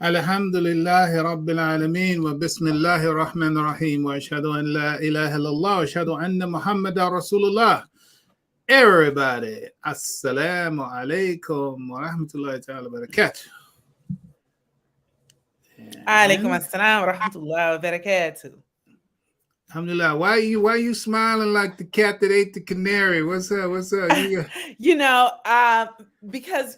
Alhamdulillahi Rabbil Alameen wa Bismillahir Rahmanir Rahim wa ashhadu an la ilaha illallah wa ashhadu anna Muhammadan Rasulullah. Everybody, Assalamu alaikum wa rahmatullahi ta'ala wa barakatuh. Alaikum assalam wa rahmatullahi wa barakatuh. Alhamdulillah. Why are you smiling like the cat that ate the canary? What's up? Because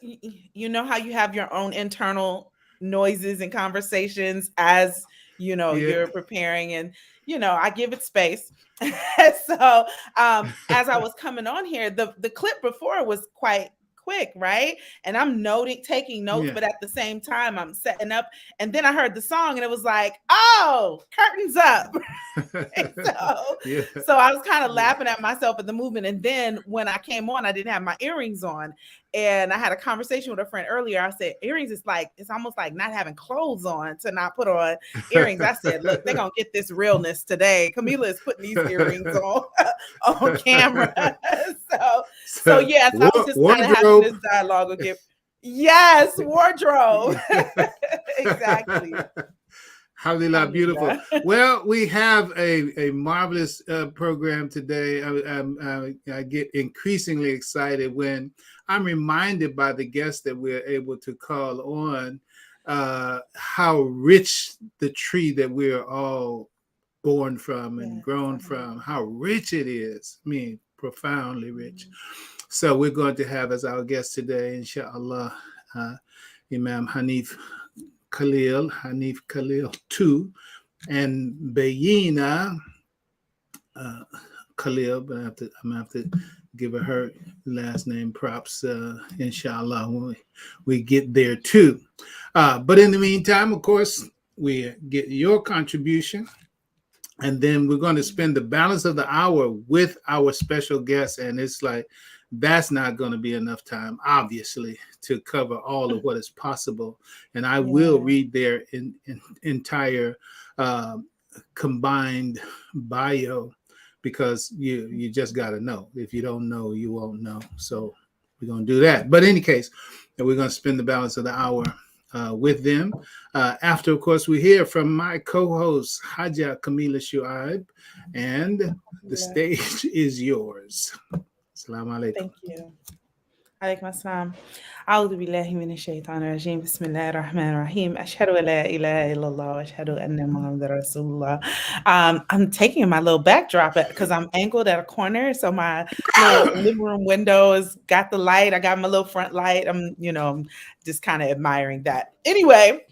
you know how you have your own internal noises and conversations as you're preparing, and I give it space. So as I was coming on here, the clip before was quite quick, right? And I'm taking notes, but at the same time I'm setting up, and then I heard the song and it was like, oh, curtains up. So I was kind of laughing at myself at the movement. And then when I came on, I didn't have my earrings on, and I had a conversation with a friend earlier. I said, earrings is like, it's almost like not having clothes on to not put on earrings. I said, look, they're gonna get this realness today. Camila is putting these earrings on camera. So yes, I was just kind of having this dialogue with him. Yes, wardrobe. Exactly. Alhamdulillah, beautiful. Well, we have a marvelous program today. I get increasingly excited when I'm reminded by the guests that we're able to call on how rich the tree that we're all born from and grown from, how rich it is. I mean, profoundly rich. So we're going to have as our guest today, inshallah, Imam Hanif Khalil 2, and Baiyinah Khalil, but I'm gonna have to give her last name props, inshallah, when we get there too. But in the meantime, of course, we get your contribution, and then we're going to spend the balance of the hour with our special guest, and it's like that's not going to be enough time, obviously, to cover all of what is possible. And I will read their entire combined bio, because you just got to know. If you don't know, you won't know. So we're going to do that. But in any case, we're going to spend the balance of the hour with them. After, of course, we hear from my co-host Haja Kamila Shuaib, and the stage is yours. Assalamu alaikum. Thank you. عليكم السلام. أعوذ بالله من الشيطان الرجيم. بسم الله الرحمن الرحيم. أشهد أن لا إله إلا الله وأشهد أن محمد رسول الله. I'm taking my little backdrop because I'm angled at a corner, so my little living room window has got the light. I got my little front light. I'm just kind of admiring that. Anyway,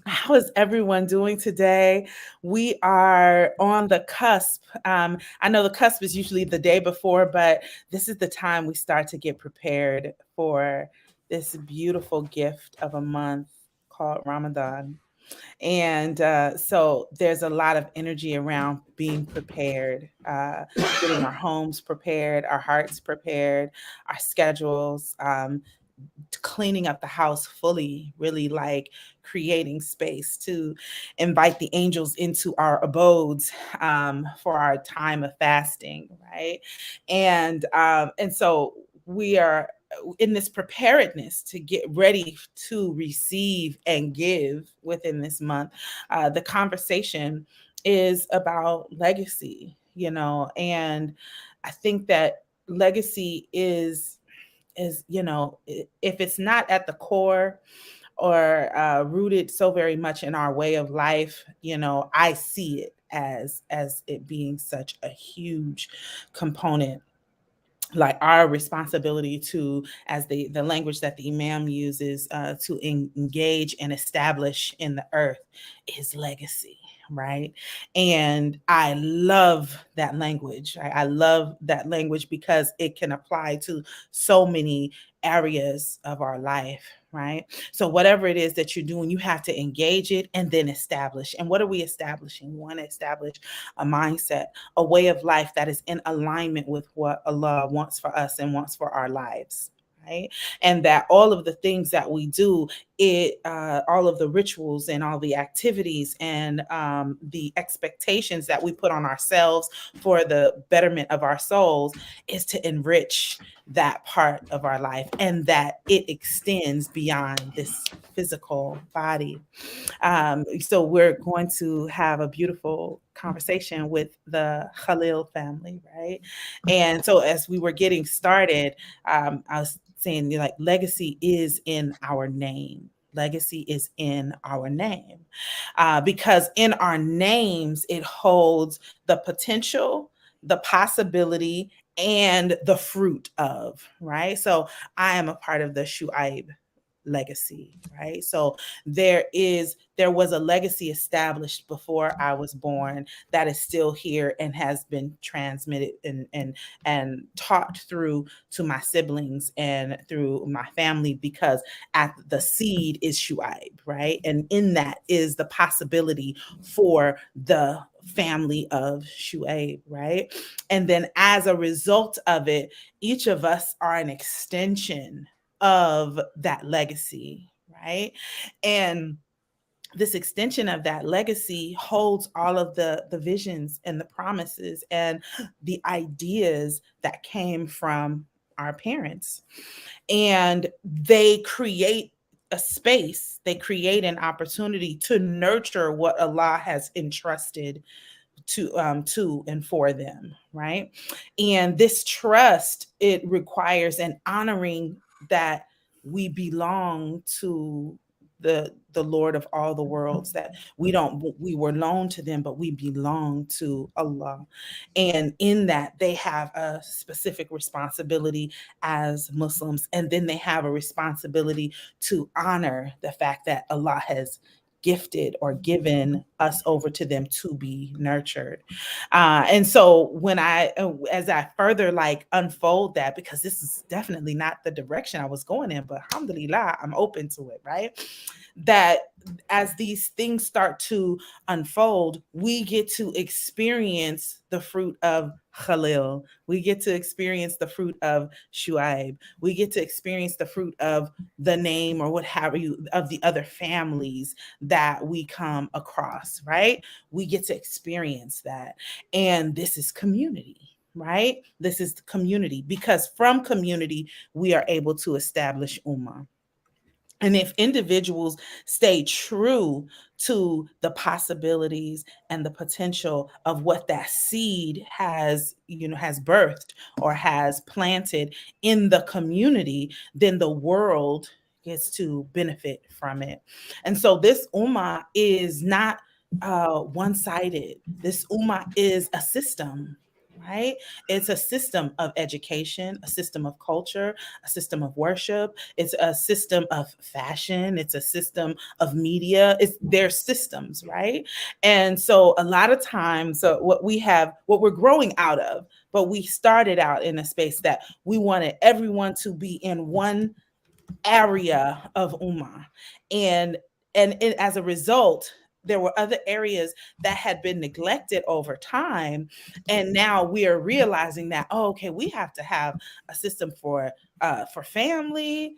how is everyone doing today? We are on the cusp. I know the cusp is usually the day before, but this is the time we start to get prepared for this beautiful gift of a month called Ramadan. And so there's a lot of energy around being prepared, getting our homes prepared, our hearts prepared, our schedules. Cleaning up the house fully, really like creating space to invite the angels into our abodes for our time of fasting, right? And so we are in this preparedness to get ready to receive and give within this month. The conversation is about legacy, and I think that legacy is if it's not at the core or rooted so very much in our way of life, I see it as it being such a huge component, like our responsibility to, as the language that the imam uses, to engage and establish in the earth is legacy, right? And I love that language. I love that language because it can apply to so many areas of our life, right? So whatever it is that you're doing, you have to engage it and then establish. And what are we establishing? We want to establish a mindset, a way of life that is in alignment with what Allah wants for us and wants for our lives. Right? And that all of the things that we do, all of the rituals and all the activities and the expectations that we put on ourselves for the betterment of our souls is to enrich that part of our life, and that it extends beyond this physical body. So we're going to have a beautiful conversation with the Khalil family, right? And so as we were getting started, I was saying, like, legacy is in our name. Legacy is in our name, because in our names, it holds the potential, the possibility, and the fruit of, right? So I am a part of the Shu'aib legacy, right? So there was a legacy established before I was born that is still here and has been transmitted and taught through to my siblings and through my family, because at the seed is Shu'aib, right? And in that is the possibility for the family of Shu'aib, right? And then as a result of it, each of us are an extension of that legacy, right? And this extension of that legacy holds all of the visions and the promises and the ideas that came from our parents. And they create a space, they create an opportunity to nurture what Allah has entrusted to and for them, right? And this trust, it requires an honoring that we belong to the Lord of all the worlds, that we were loaned to them, but we belong to Allah. And in that, they have a specific responsibility as Muslims, and then they have a responsibility to honor the fact that Allah has gifted or given us over to them to be nurtured. And so as I further like unfold that, because this is definitely not the direction I was going in, but alhamdulillah, I'm open to it, right? That as these things start to unfold, we get to experience the fruit of Khalil. We get to experience the fruit of Shu'aib. We get to experience the fruit of the name, or what have you, of the other families that we come across, right? We get to experience that. And this is community, right? This is community, because from community, we are able to establish Ummah. And if individuals stay true to the possibilities and the potential of what that seed has, has birthed or has planted in the community, then the world gets to benefit from it. And so this ummah is not one-sided. This ummah is a system, right? It's a system of education, a system of culture, a system of worship, it's a system of fashion, it's a system of media. It's their systems, right? And so a lot of times what we're growing out of, but we started out in a space that we wanted everyone to be in one area of Ummah. And as a result, there were other areas that had been neglected over time. And now we are realizing that, oh, okay, we have to have a system for family,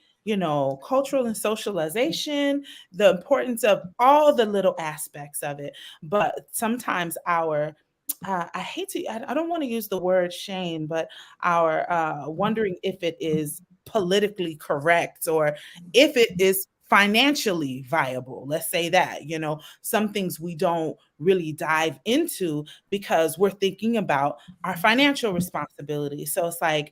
cultural and socialization, the importance of all the little aspects of it. But sometimes our I hate to, I don't want to use the word shame, but our wondering if it is politically correct or if it is financially viable. Let's say that, some things we don't really dive into because we're thinking about our financial responsibility. So it's like,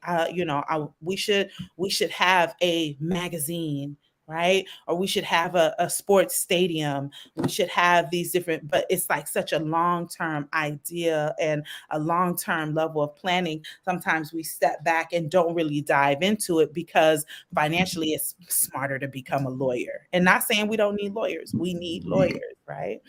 we should have a magazine, right? Or we should have a sports stadium. We should have these different, but it's like such a long-term idea and a long-term level of planning. Sometimes we step back and don't really dive into it because financially it's smarter to become a lawyer. And not saying we don't need lawyers, we need lawyers, right?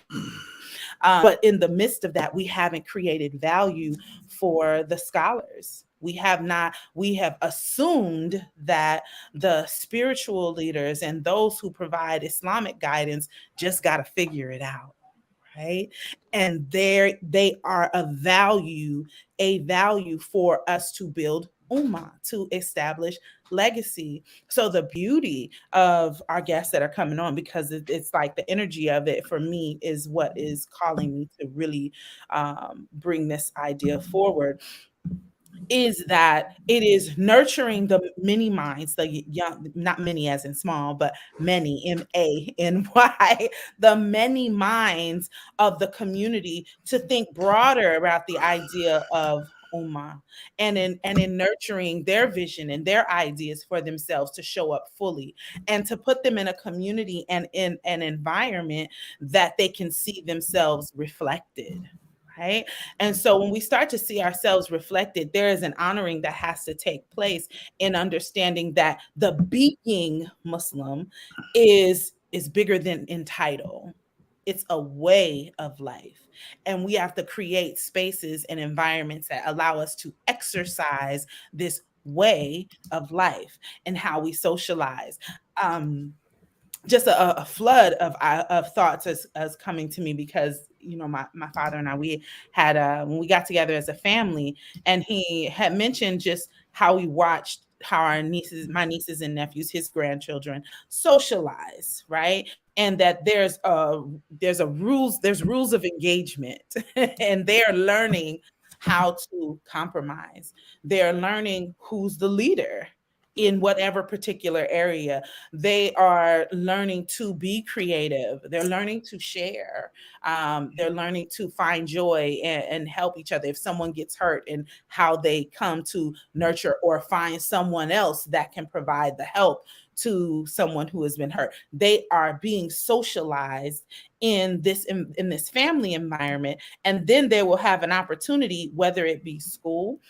But in the midst of that, we haven't created value for the scholars. We have assumed that the spiritual leaders and those who provide Islamic guidance just got to figure it out, right? And they are a value for us to build ummah, to establish legacy. So the beauty of our guests that are coming on, because it's like the energy of it for me is what is calling me to really bring this idea forward, is that it is nurturing the many minds, the young, not many as in small, but many, MANY, the many minds of the community to think broader about the idea of Ummah, and in nurturing their vision and their ideas for themselves to show up fully and to put them in a community and in an environment that they can see themselves reflected. Right. And so when we start to see ourselves reflected, there is an honoring that has to take place in understanding that the being Muslim is bigger than in title. It's a way of life. And we have to create spaces and environments that allow us to exercise this way of life and how we socialize. Just a flood of thoughts as coming to me because my father and I, we had when we got together as a family, and he had mentioned just how we watched how my nieces and nephews, his grandchildren, socialize, right? And that there's rules of engagement and they're learning how to compromise. They're learning who's the leader in whatever particular area. They are learning to be creative. They're learning to share. They're learning to find joy and help each other if someone gets hurt, and how they come to nurture or find someone else that can provide the help to someone who has been hurt. They are being socialized in this family environment, and then they will have an opportunity, whether it be school,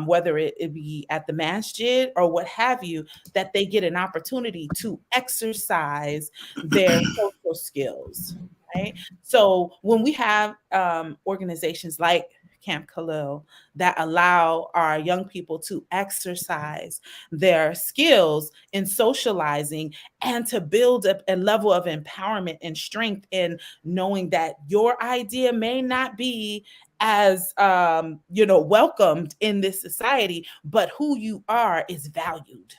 whether it be at the masjid or what have you, that they get an opportunity to exercise their social skills, right? So when we have organizations like Camp Khalil that allow our young people to exercise their skills in socializing and to build up a level of empowerment and strength in knowing that your idea may not be as welcomed in this society, but who you are is valued.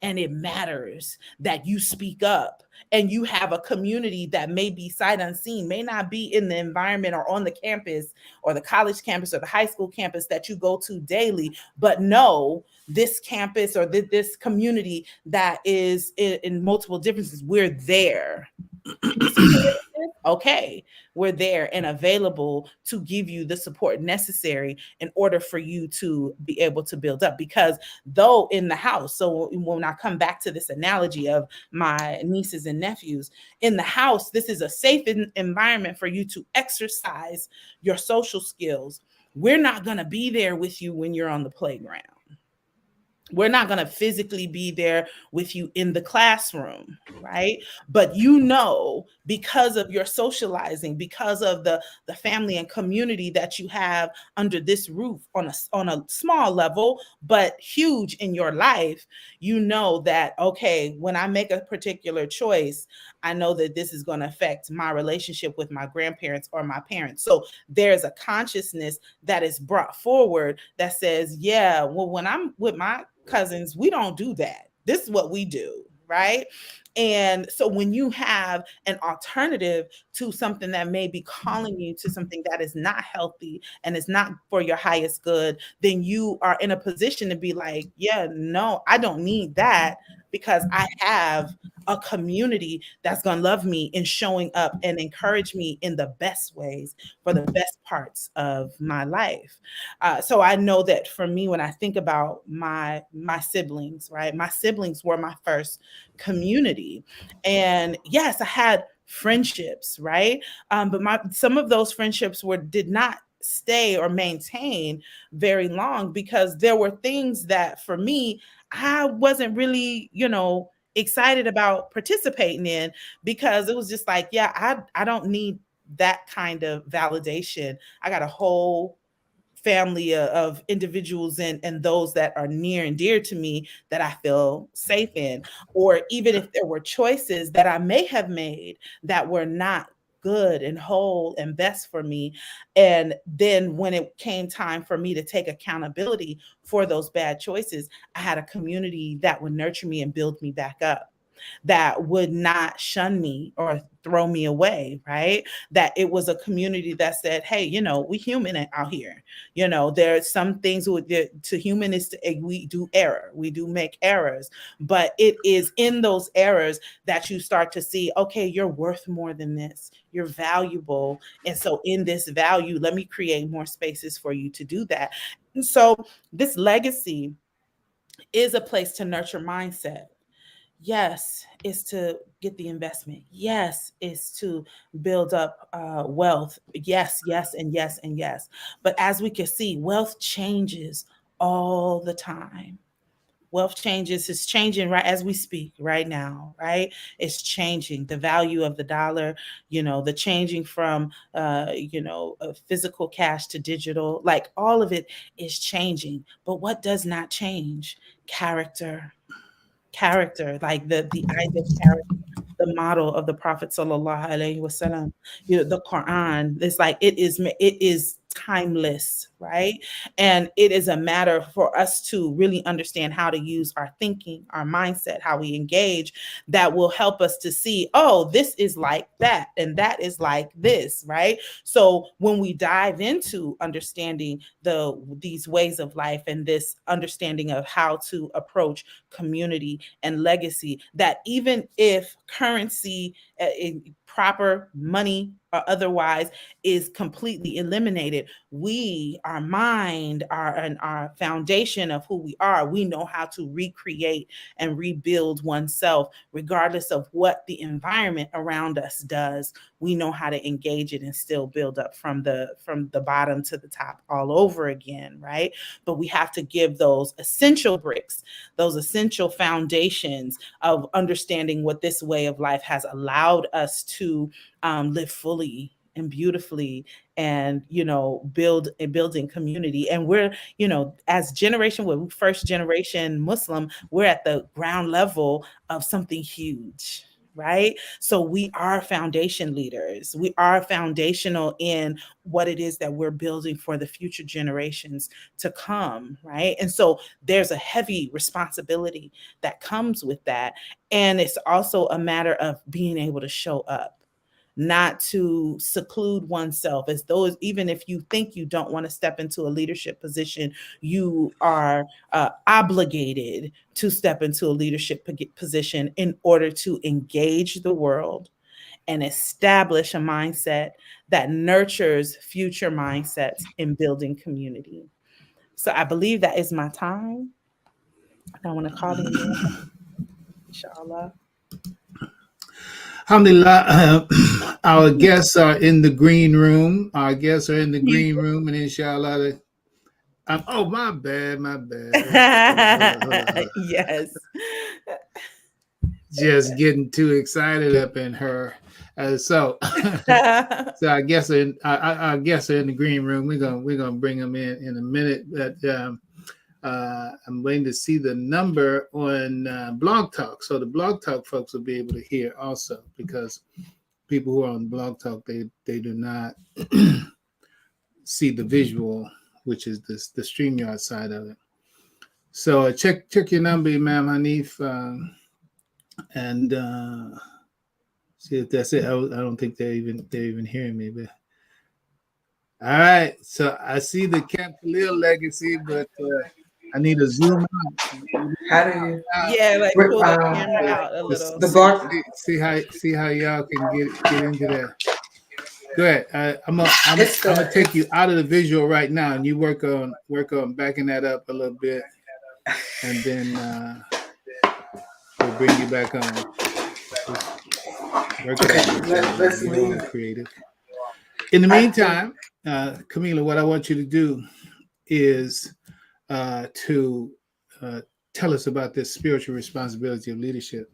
and it matters that you speak up, and you have a community that may be sight unseen, may not be in the environment or on the campus or the college campus or the high school campus that you go to daily, but know this campus or this community that is in multiple differences, we're there. You see where it is? Okay, we're there and available to give you the support necessary in order for you to be able to build up. Because though in the house, so when I come back to this analogy of my nieces and nephews, in the house, this is a safe environment for you to exercise your social skills. We're not going to be there with you when you're on the playground. We're not going to physically be there with you in the classroom, right? But you know, because of your socializing, because of the family and community that you have under this roof on a small level, but huge in your life, you know that, okay, when I make a particular choice, I know that this is going to affect my relationship with my grandparents or my parents. So there's a consciousness that is brought forward that says, yeah, well, when I'm with my cousins, we don't do that. This is what we do, right? And so when you have an alternative to something that may be calling you to something that is not healthy and is not for your highest good, then you are in a position to be like, yeah, no, I don't need that, because I have a community that's going to love me and showing up and encourage me in the best ways for the best parts of my life. So I know that for me, when I think about my siblings, right, my siblings were my first community. And yes, I had friendships, right? But some of those friendships did not stay or maintain very long, because there were things that for me, I wasn't really, excited about participating in, because it was just like, yeah, I don't need that kind of validation. I got a whole family of individuals and those that are near and dear to me that I feel safe in. Or even if there were choices that I may have made that were not good and whole and best for me, and then when it came time for me to take accountability for those bad choices, I had a community that would nurture me and build me back up, that would not shun me or throw me away, right? That it was a community that said, hey, we human out here. There's some things to human is we do error. We do make errors, but it is in those errors that you start to see, okay, you're worth more than this. You're valuable. And so in this value, let me create more spaces for you to do that. And so this legacy is a place to nurture mindset. Yes, is to get the investment. Yes, is to build up wealth. Yes, yes, and yes, and yes. But as we can see, wealth changes all the time. Wealth changes. It's changing right as we speak right now, right? It's changing the value of the dollar, the changing from, physical cash to digital, like all of it is changing. But what does not change? Character, like the ideal character, the model of the Prophet sallallahu alaihi wasallam. The Quran. It's like it is timeless, right? And it is a matter for us to really understand how to use our thinking, our mindset, how we engage, that will help us to see, oh, this is like that, and that is like this, right? So when we dive into understanding these ways of life and this understanding of how to approach community and legacy, that even if currency, proper money or otherwise, is completely eliminated, our mind, our foundation of who we are, we know how to recreate and rebuild oneself, regardless of what the environment around us does. We know how to engage it and still build up from the bottom to the top all over again, right? But we have to give those essential bricks, those essential foundations of understanding what this way of life has allowed us to live fully and beautifully, and building community. And we're, as first generation Muslim, we're at the ground level of something huge, right? So we are foundation leaders. We are foundational in what it is that we're building for the future generations to come, right? And so there's a heavy responsibility that comes with that. And it's also a matter of being able to show up, not to seclude oneself, as though even if you think you don't want to step into a leadership position, you are obligated to step into a leadership position in order to engage the world and establish a mindset that nurtures future mindsets in building community. So I believe that is my time. I want to call in, inshallah. Alhamdulillah, our guests are in the green room. Our guests are in the green room, and inshallah, oh, my bad. Yes. Just getting too excited up in her. So I guess our guests are in the green room. We're gonna bring them in a minute. But I'm waiting to see the number on Blog Talk, so the Blog Talk folks will be able to hear also, because people who are on Blog Talk, they do not see the visual, which is the StreamYard side of it. So check your number, Imam Hanif, and see if that's it. I don't think they're even hearing me, but all right. So I see the Camp Khalil legacy, but I need to zoom out. How do you? Yeah, like pull the camera out a little. See how y'all can get into that. Go ahead. I'm gonna take you out of the visual right now, and you work on backing that up a little bit, and then we'll bring you back on. Let's move. Creative. In the meantime, Camila, what I want you to do is to tell us about this spiritual responsibility of leadership.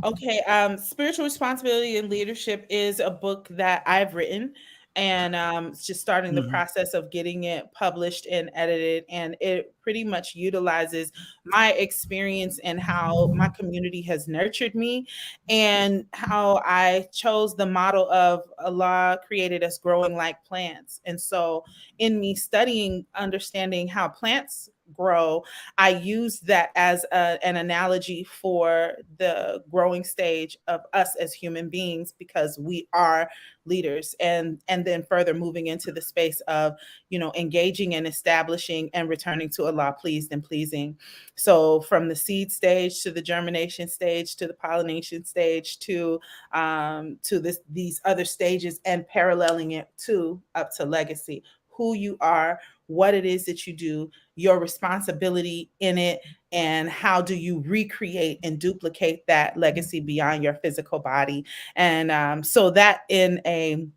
Okay, Spiritual Responsibility and Leadership is a book that I've written, and just starting the process of getting it published and edited, and it pretty much utilizes my experience and how my community has nurtured me, and how I chose the model of Allah created us growing like plants. And so in me studying, understanding how plants grow, I use that as an analogy for the growing stage of us as human beings, because we are leaders, and then further moving into the space of, engaging and establishing and returning to Allah pleased and pleasing. So from the seed stage to the germination stage to the pollination stage to these other stages, and paralleling it up to legacy, who you are, what it is that you do, your responsibility in it, and how do you recreate and duplicate that legacy beyond your physical body. And so that in a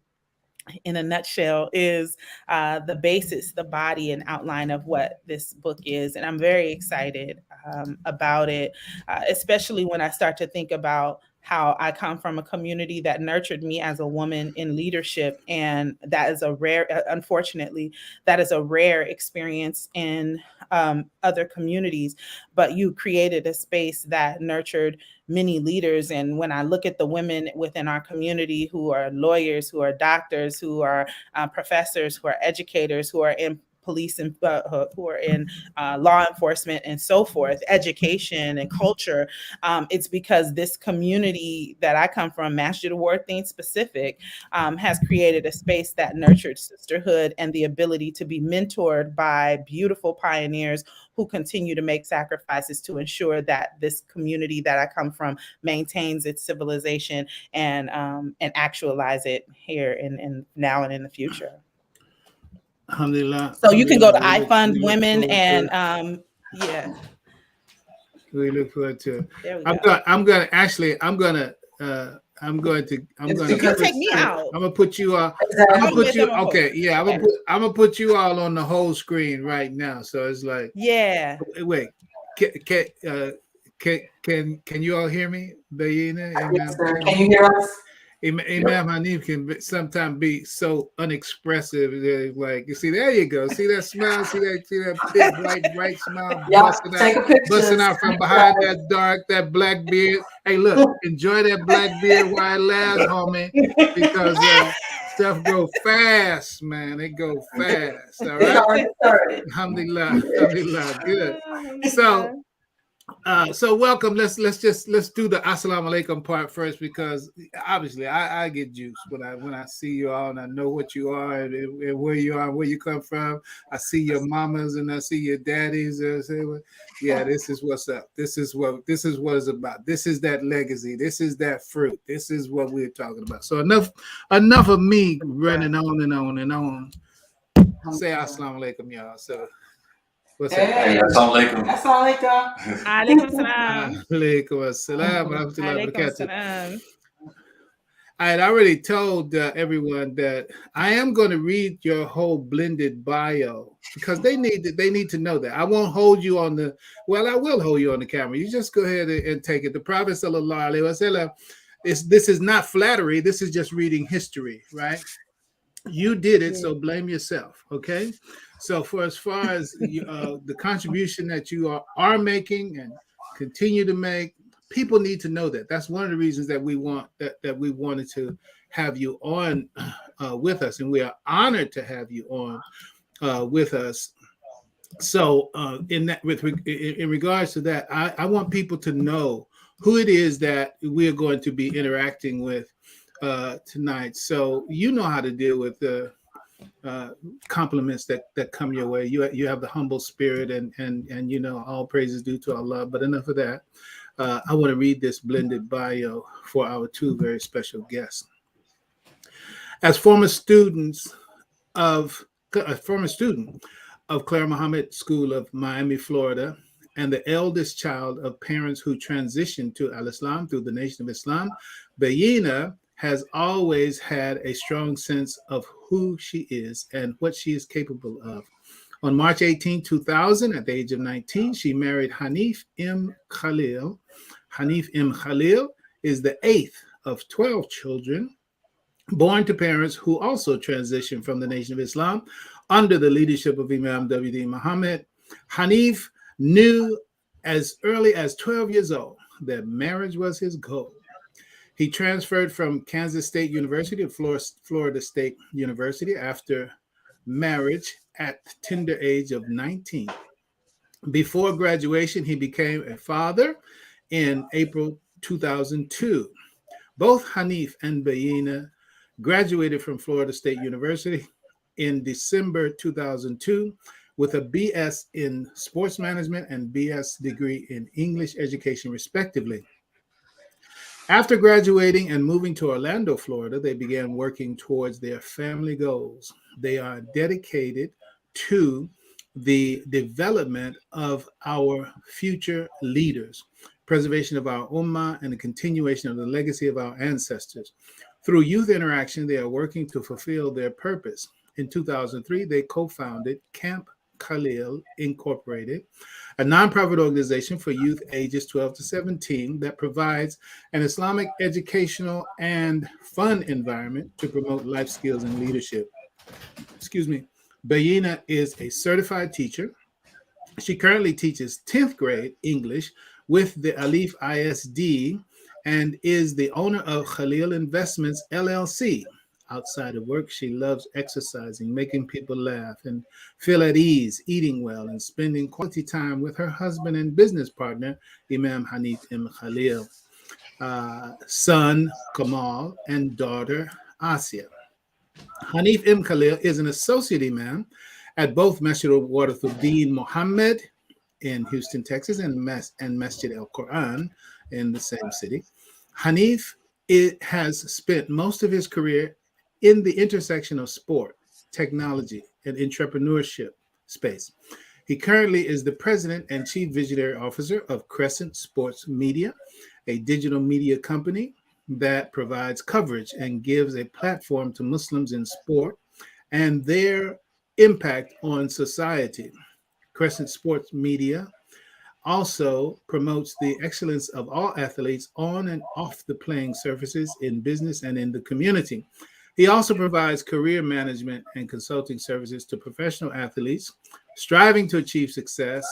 nutshell is the basis, the body and outline of what this book is. And I'm very excited about it, especially when I start to think about how I come from a community that nurtured me as a woman in leadership. And that is unfortunately, that is a rare experience in other communities. But you created a space that nurtured many leaders. And when I look at the women within our community who are lawyers, who are doctors, who are professors, who are educators, who are in police and who are in law enforcement and so forth, education and culture, it's because this community that I come from, Masjid Warith Deen specific, has created a space that nurtured sisterhood and the ability to be mentored by beautiful pioneers who continue to make sacrifices to ensure that this community that I come from maintains its civilization and actualize it here and now and in the future. Alhamdulillah. So you can go to I Fund Women and yeah. We look forward to it. I'm going to take me out. I'm gonna put you I'm gonna put you okay. Yeah, I'm gonna put you all on the whole screen right now. So it's like, yeah. Wait, can you all hear me, Baiyinah? Yes, sir. Can you hear us? Imam Hanif can sometimes be so unexpressive. Like you see, there you go. See that smile. See that big bright smile busting out from behind that black beard. Hey, look, enjoy that black beard while it lasts, homie, because stuff go fast, man. It go fast. All right. Alhamdulillah, alhamdulillah, good. So welcome. Let's do the assalamu alaikum part first, because obviously I get juiced when I see you all and I know what you are and where you are and where you come from. I see your mamas and I see your daddies and I say, well, yeah, this is what's up. This is what it's about. This is that legacy. This is that fruit. This is what we're talking about. So enough of me running on and on and on. Say assalamu alaikum, y'all. So what's up? Assalamu alaikum. Alaikum salam. Alaikum assalam wa rahmatullahi wa Alaikum barakatuh. salam. I had already told everyone that I am going to read your whole blended bio because they need to know that. I won't hold you on the, well, I will hold you on the camera. You just go ahead and take it. The Prophet sallallahu alaihi wasallam, this is not flattery. This is just reading history, right? You did it, so blame yourself, okay? So for as far as the contribution that you are making and continue to make, people need to know that. That's one of the reasons that we wanted to have you on with us, and we are honored to have you on with us. So in regards to that, I want people to know who it is that we are going to be interacting with tonight. So you know how to deal with the compliments that come your way. You have the humble spirit, and you know all praises due to Allah. But enough of that. I want to read this blended bio for our two very special guests. As former student of Clara Muhammad School of Miami, Florida, and the eldest child of parents who transitioned to Al-Islam through the Nation of Islam, Baiyinah has always had a strong sense of who she is and what she is capable of. On March 18, 2000, at the age of 19, she married Hanif M. Khalil. Hanif M. Khalil is the 8th of 12 children born to parents who also transitioned from the Nation of Islam under the leadership of Imam Warith Deen Mohammaed. Hanif knew as early as 12 years old that marriage was his goal. He transferred from Kansas State University to Florida State University after marriage at the tender age of 19. Before graduation, he became a father in April 2002. Both Hanif and Baiyina graduated from Florida State University in December 2002 with a BS in sports management and BS degree in English education, respectively. After graduating and moving to Orlando, Florida, they began working towards their family goals. They are dedicated to the development of our future leaders, preservation of our ummah, and the continuation of the legacy of our ancestors. Through youth interaction, they are working to fulfill their purpose. In 2003, they co-founded Camp Khalil Incorporated, a nonprofit organization for youth ages 12 to 17 that provides an Islamic educational and fun environment to promote life skills and leadership. Baiyina is a certified teacher. She currently teaches 10th grade English with the Alif ISD and is the owner of Khalil Investments LLC. Outside of work, she loves exercising, making people laugh and feel at ease, eating well, and spending quality time with her husband and business partner, Imam Hanif M. Khalil, son Kamal, and daughter Asia. Hanif M. Khalil is an associate imam at both Masjid Warith Deen Mohammaed in Houston, Texas, and Masjid al-Quran in the same city. Hanif has spent most of his career in the intersection of sport, technology, and entrepreneurship space. He currently is the president and chief visionary officer of Crescent Sports Media, a digital media company that provides coverage and gives a platform to Muslims in sport and their impact on society. Crescent Sports Media Also promotes the excellence of all athletes on and off the playing surfaces in business and in the community. He also provides career management and consulting services to professional athletes striving to achieve success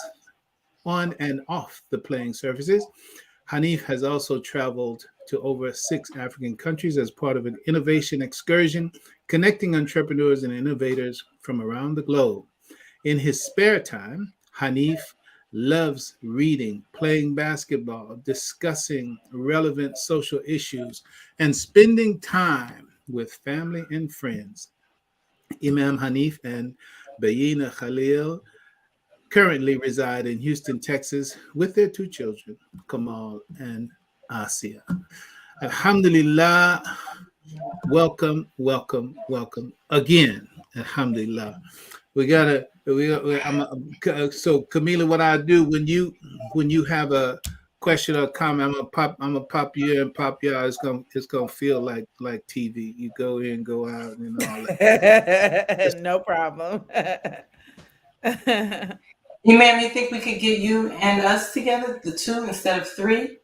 on and off the playing surfaces. Hanif has also traveled to over 6 African countries as part of an innovation excursion, connecting entrepreneurs and innovators from around the globe. In his spare time, Hanif loves reading, playing basketball, discussing relevant social issues, and spending time with family and friends. Imam Hanif and Baiyina Khalil currently reside in Houston, Texas, with their 2 children, Kamal and Asia. Alhamdulillah, welcome, welcome, welcome again. Alhamdulillah. So Camila, what I do when you have a question or comment, I'm gonna pop you in, pop you out. It's gonna feel like TV. You go in, go out, and all that. No problem. Imam, you think we could get you and us together, the 2 instead of 3?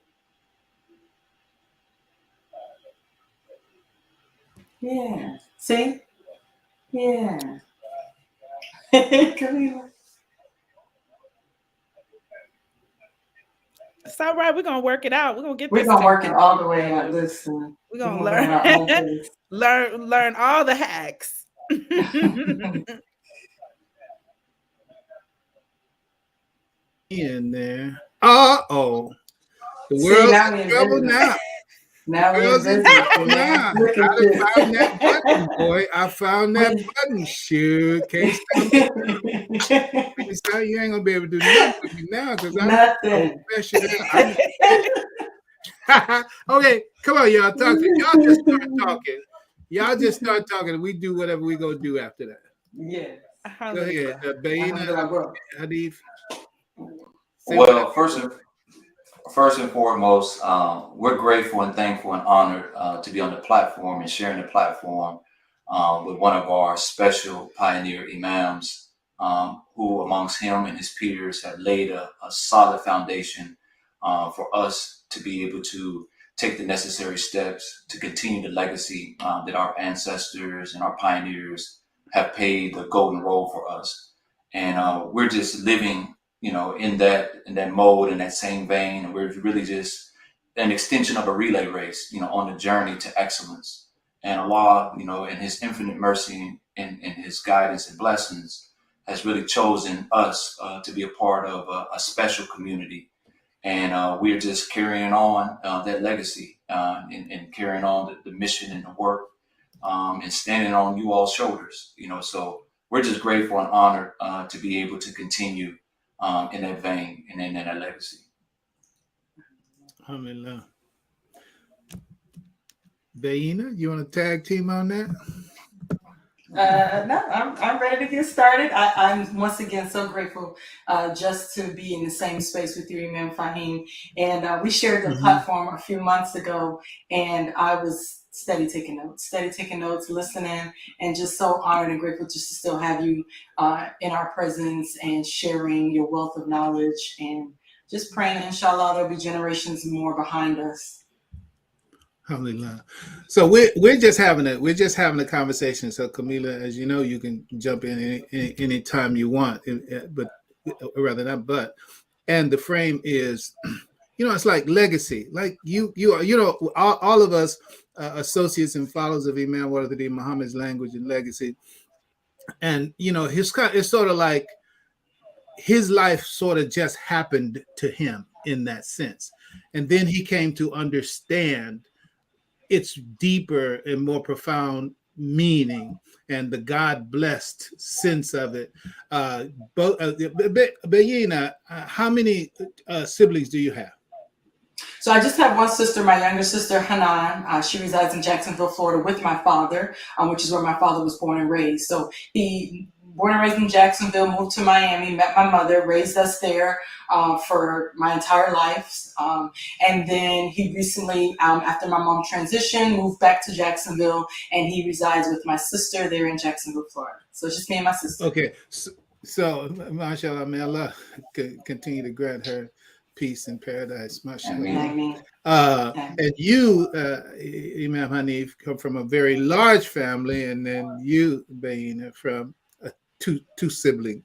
Yeah. See? Yeah. Camila. It's all right. We're gonna work it out. We're gonna get. We're gonna work it all the way out. Listen. We're gonna learn all the hacks. In there. The world's in trouble now. Now we're in now. I found that button, boy. I found that button. Shoot, can't stop. You ain't gonna be able to do nothing with me now because I'm professional. Okay, come on, y'all. Y'all just start talking. Y'all just start talking. We do whatever we gonna do after that. Yes. Go ahead, Baiyinah, Hanif. Well, first and foremost, we're grateful and thankful and honored to be on the platform and sharing the platform with one of our special pioneer imams, who amongst him and his peers have laid a solid foundation for us to be able to take the necessary steps to continue the legacy that our ancestors and our pioneers have paved the golden road for us. And we're just living in that mode, in that same vein. And we're really just an extension of a relay race, on the journey to excellence. And Allah, in his infinite mercy and his guidance and blessings, has really chosen us to be a part of a special community. And we're just carrying on that legacy and carrying on the mission and the work and standing on you all's shoulders, So we're just grateful and honored to be able to continue in that vein and in that legacy. Alhamdulillah. Baiyinah, you want to tag team on that? No, I'm ready to get started. I'm once again so grateful just to be in the same space with you, Imam Fahim. And we shared the platform a few months ago, and I was steady taking notes, listening, and just so honored and grateful just to still have you in our presence and sharing your wealth of knowledge, and just praying that inshallah there'll be generations more behind us. Alhamdulillah. So we're just having a conversation. So Camila, as you know, you can jump in any time you want, but rather not but. And the frame is, it's like legacy. Like all of us associates and followers of Imam Warith Deen Mohammed's language and legacy. And it's sort of like his life sort of just happened to him in that sense, and then he came to understand its deeper and more profound meaning and the God blessed sense of it. Baiyinah, how many siblings do you have? So I just have one sister, my younger sister, Hanan. She resides in Jacksonville, Florida with my father, which is where my father was born and raised. So he born and raised in Jacksonville, moved to Miami, met my mother, raised us there for my entire life. And then he recently, after my mom transitioned, moved back to Jacksonville, and he resides with my sister there in Jacksonville, Florida. So it's just me and my sister. Okay. So, mashallah, may Allah continue to grant her peace in paradise, mashallah. And you, Imam Hanif, come from a very large family, and then you, Baiyinah, from a two sibling,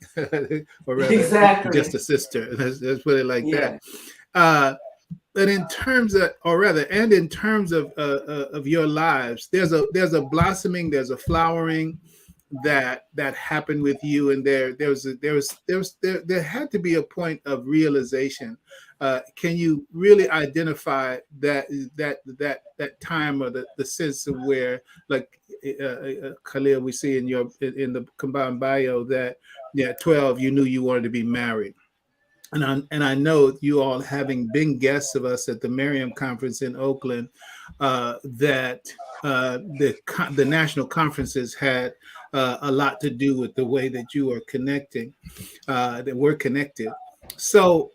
or rather, just a sister. Let's put it like that. But in terms of, in terms of your lives, there's a blossoming, there's a flowering that happened with you, and there had to be a point of realization. Can you really identify that time, or the sense of where, like Khalil, we see in the combined bio that 12 you knew you wanted to be married. And I know you all, having been guests of us at the Miriam conference in Oakland, that the national conferences had a lot to do with the way that you are connecting, that we're connected. So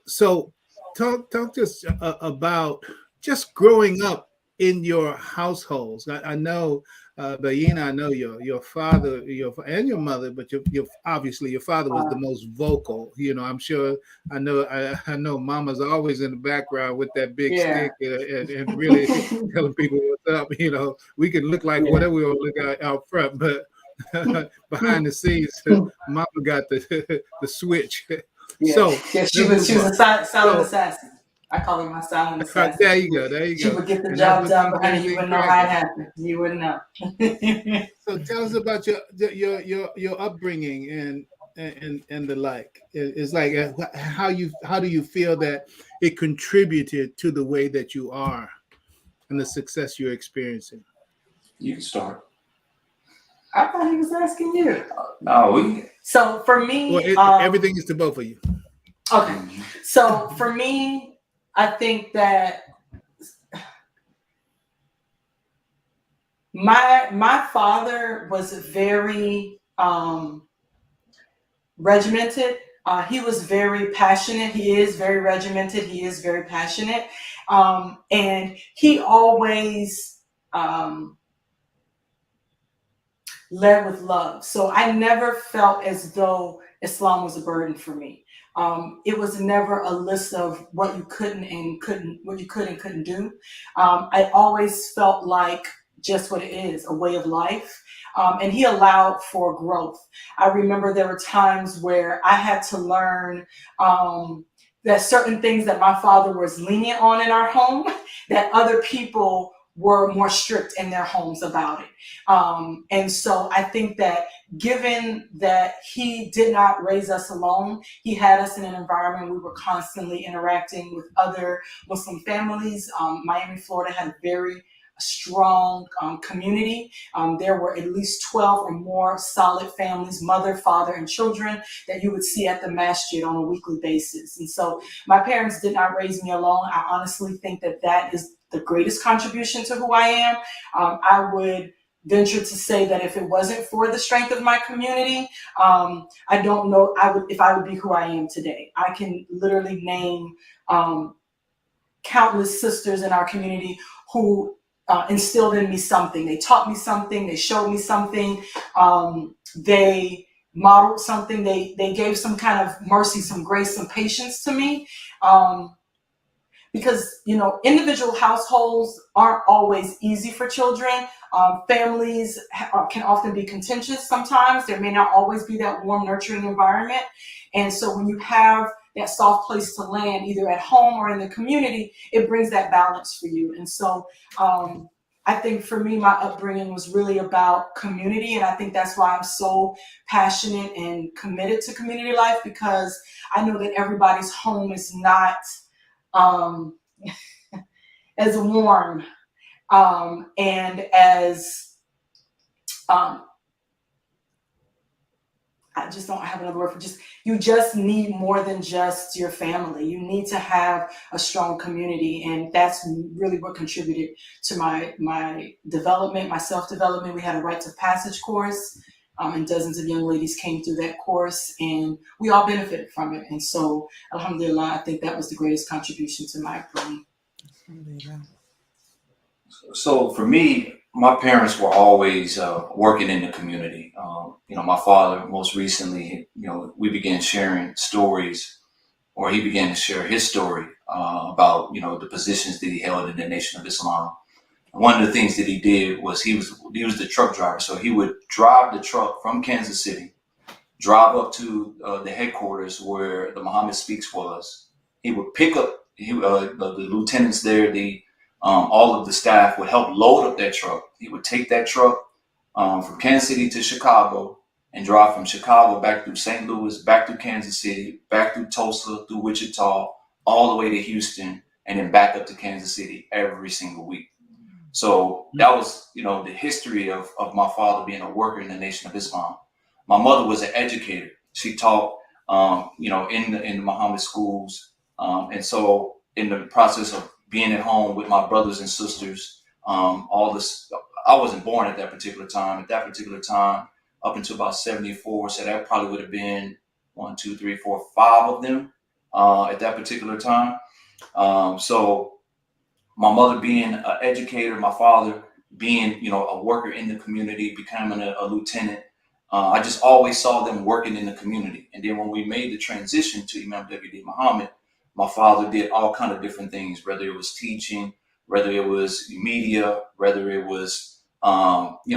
talk to us about just growing up in your households. I know, Baiyinah, I know your father, and your mother, but your obviously your father was the most vocal. I'm sure. I know Mama's always in the background with that big stick and really telling people what's up. We can look like whatever we want to look out front, but behind the scenes, Mama got the switch. So she was a silent assassin. I call her my silent assassin. There you go. She would get the job done, but honey, you wouldn't know how it happened. You wouldn't know. So tell us about your upbringing and the like. It's like, how do you feel that it contributed to the way that you are and the success you're experiencing? You can start. I thought he was asking you. No, So for me, everything is to both of you. Okay. So for me, I think that my father was very regimented. He was very passionate. He is very regimented. He is very passionate. And he always led with love. So I never felt as though Islam was a burden for me. It was never a list of what you could and couldn't do. I always felt like just what it is, a way of life. And he allowed for growth. I remember there were times where I had to learn that certain things that my father was lenient on in our home, that other people were more strict in their homes about it. And so I think that given that he did not raise us alone, he had us in an environment we were constantly interacting with other Muslim families. Miami, Florida had a very strong community. There were at least 12 or more solid families, mother, father, and children, that you would see at the masjid on a weekly basis. And so my parents did not raise me alone. I honestly think that is the greatest contribution to who I am. I would venture to say that if it wasn't for the strength of my community, I don't know if I would be who I am today. I can literally name countless sisters in our community who instilled in me something. They taught me something. They showed me something. They modeled something. They gave some kind of mercy, some grace, some patience to me. Because, individual households aren't always easy for children. Families can often be contentious sometimes. There may not always be that warm, nurturing environment. And so when you have that soft place to land, either at home or in the community, it brings that balance for you. And so I think for me, my upbringing was really about community. And I think that's why I'm so passionate and committed to community life, because I know that everybody's home is not as warm and as I just don't have another word for you just need more than just your family. You need to have a strong community. And that's really what contributed to my development, my self-development. We had a rites of passage course, and dozens of young ladies came through that course, and we all benefited from it. And so, alhamdulillah, I think that was the greatest contribution to my upbringing. So for me, my parents were always working in the community. My father, most recently, we began sharing stories, or he began to share his story about, the positions that he held in the Nation of Islam. And one of the things that he did was he was the truck driver. So he would drive the truck from Kansas City, drive up to the headquarters where the Muhammad Speaks was. He would pick up the lieutenants there, all of the staff would help load up that truck. He would take that truck from Kansas City to Chicago and drive from Chicago back through St. Louis, back through Kansas City, back through Tulsa, through Wichita, all the way to Houston, and then back up to Kansas City every single week. So that was, the history of my father being a worker in the Nation of Islam. My mother was an educator. She taught, in the Muhammad schools. And so in the process of being at home with my brothers and sisters, I wasn't born at that particular time. At that particular time, up until about 74, so that probably would have been 1, 2, 3, 4, 5 of them at that particular time. So my mother being an educator, my father being, a worker in the community, becoming a lieutenant, I just always saw them working in the community. And then when we made the transition to Imam W. Deen Mohammaed, my father did all kind of different things, whether it was teaching, whether it was media, whether it was,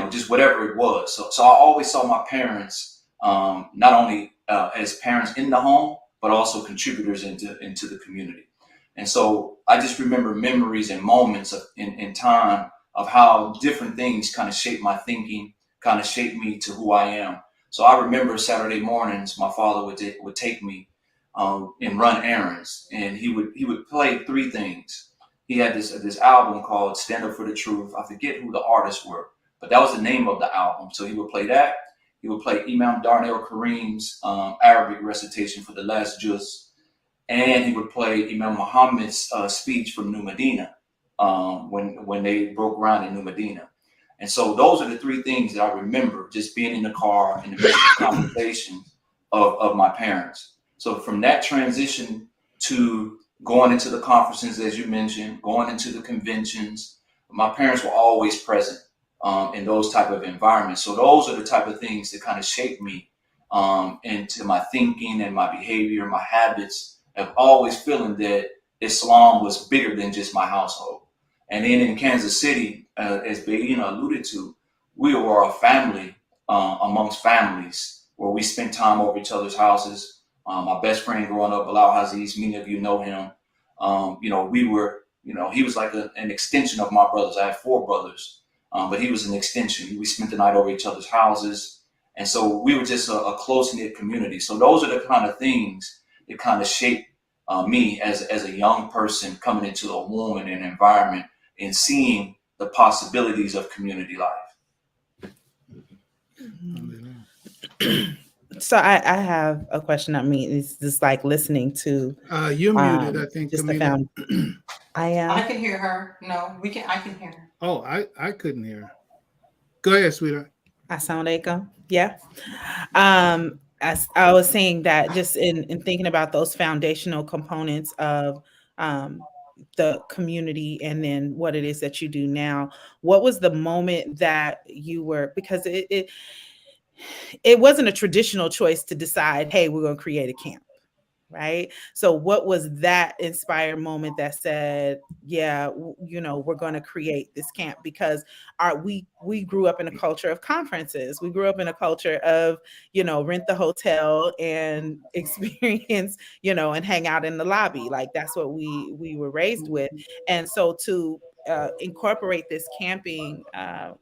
just whatever it was. So I always saw my parents not only as parents in the home, but also contributors into the community. And so I just remember memories and moments in time of how different things kind of shaped my thinking, kind of shaped me to who I am. So I remember Saturday mornings, my father would take me and run errands, and he would play 3 things. He had this album called Stand Up for the Truth. I forget who the artists were, but that was the name of the album. So he would play that. He would play Imam Darnell Kareem's Arabic recitation for the last juz, and he would play Imam Muhammad's speech from New Medina when they broke ground in New Medina. And so those are the 3 things that I remember just being in the car in the midst of conversation of my parents. So from that transition to going into the conferences, as you mentioned, going into the conventions, my parents were always present in those type of environments. So those are the type of things that kind of shaped me into my thinking and my behavior, my habits, of always feeling that Islam was bigger than just my household. And then in Kansas City, as Baiyinah alluded to, we were a family amongst families where we spent time over each other's houses. My best friend growing up, Bilal Haziz, many of you know him. We were, he was like an extension of my brothers. I had 4 brothers, but he was an extension. We spent the night over each other's houses. And so we were just a close-knit community. So those are the kind of things that kind of shaped me as a young person coming into a womb and an environment and seeing the possibilities of community life. So I have a question. I mean, it's just like listening to. You're muted, I think. Just Camila. I am. I can hear her. No, I can hear her. Oh, I couldn't hear her. Go ahead, sweetheart. Assalamualaikum. Yeah. As I was saying that just in thinking about those foundational components of the community and then what it is that you do now, what was the moment that you were, because it wasn't a traditional choice to decide, hey, we're going to create a camp, right? So what was that inspired moment that said, yeah, we're going to create this camp? Because we grew up in a culture of conferences. We grew up in a culture of, rent the hotel and experience, and hang out in the lobby. Like that's what we were raised with. And so to incorporate this camping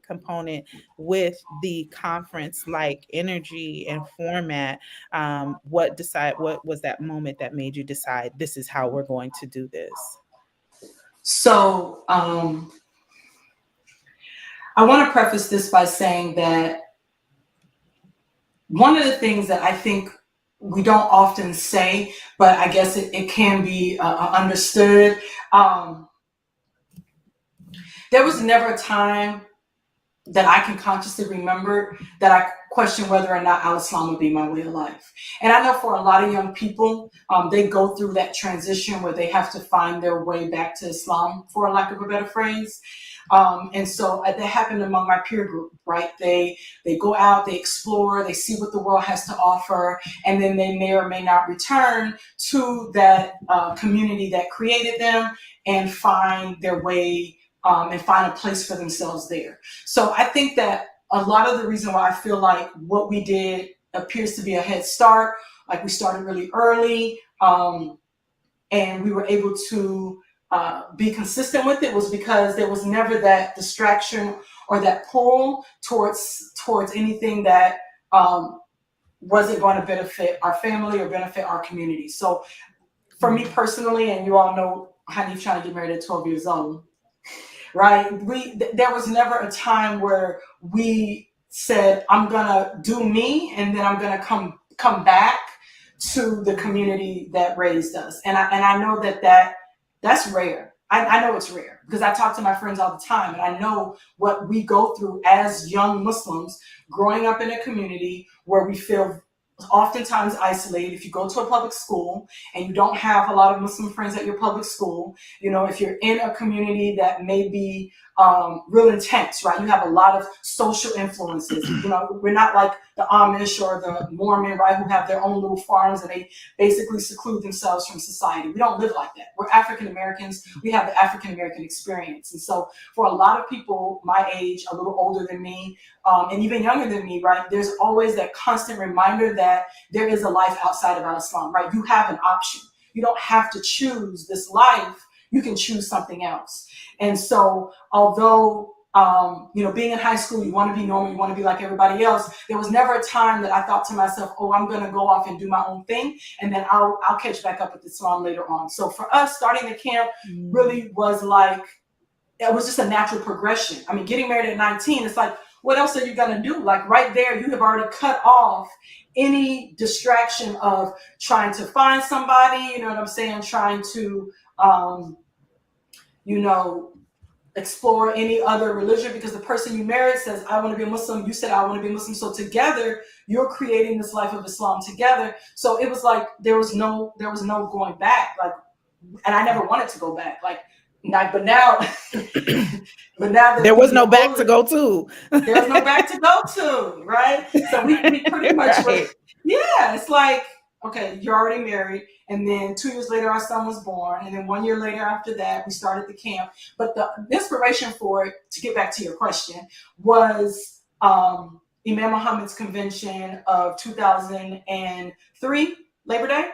component with the conference like energy and format, what was that moment that made you decide this is how we're going to do this? So I want to preface this by saying that one of the things that I think we don't often say, but I guess it can be understood, there was never a time that I can consciously remember that I question whether or not Al-Islam would be my way of life. And I know for a lot of young people, they go through that transition where they have to find their way back to Islam, for lack of a better phrase. And so that happened among my peer group, right? They go out, they explore, they see what the world has to offer, and then they may or may not return to that community that created them and find their way and find a place for themselves there. So I think that a lot of the reason why I feel like what we did appears to be a head start, like we started really early, and we were able to be consistent with it, was because there was never that distraction or that pull towards anything that wasn't going to benefit our family or benefit our community. So for me personally, and you all know Hanif trying to get married at 12 years old, right? There was never a time where we said, I'm gonna do me, and then I'm gonna come back to the community that raised us. And I know that's rare. I know it's rare because I talk to my friends all the time, and I know what we go through as young Muslims growing up in a community where we feel oftentimes isolated. If you go to a public school and you don't have a lot of Muslim friends at your public school, you know, if you're in a community that may be real intense, right? You have a lot of social influences. You know, we're not like the Amish or the Mormon, right, who have their own little farms and they basically seclude themselves from society. We don't live like that. We're African Americans. We have the African American experience. And so for a lot of people my age, a little older than me, and even younger than me, right, there's always that constant reminder that there is a life outside of Islam, right? You have an option. You don't have to choose this life. You can choose something else. And so although, you know, being in high school, you want to be normal, you want to be like everybody else, there was never a time that I thought to myself, oh, I'm going to go off and do my own thing, and then I'll catch back up with Islam later on. So for us, starting the camp really was like, it was just a natural progression. I mean, getting married at 19, it's like, what else are you going to do? Like right there, you have already cut off any distraction of trying to find somebody, you know what I'm saying? Trying to, you know, explore any other religion, because the person you married says, I want to be a Muslim. You said, I want to be a Muslim. So together you're creating this life of Islam together. So it was like, there was no going back. Like, and I never wanted to go back. Like, but now there was no back to go to. There was no back to go to, right? So we pretty much, right. Yeah, it's like, okay, you're already married. And then 2 years later, our son was born. And then 1 year later after that, we started the camp. But the inspiration for it, to get back to your question, was Imam Muhammad's convention of 2003, Labor Day.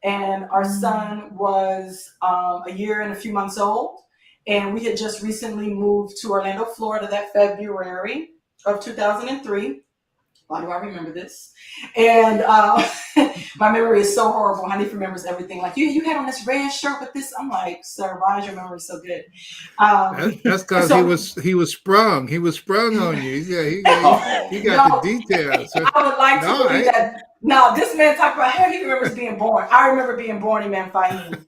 And our son was a year and a few months old. And we had just recently moved to Orlando, Florida that February of 2003. Why do I remember this? And my memory is so horrible. Hanif remembers everything. Like, you had on this red shirt with this. I'm like, sir, why is your memory so good? That's because he was sprung. He was sprung on you. Yeah, he got the details. So, I would like to believe that. No, this man talked about how he remembers being born. I remember being born, Imam Fahim.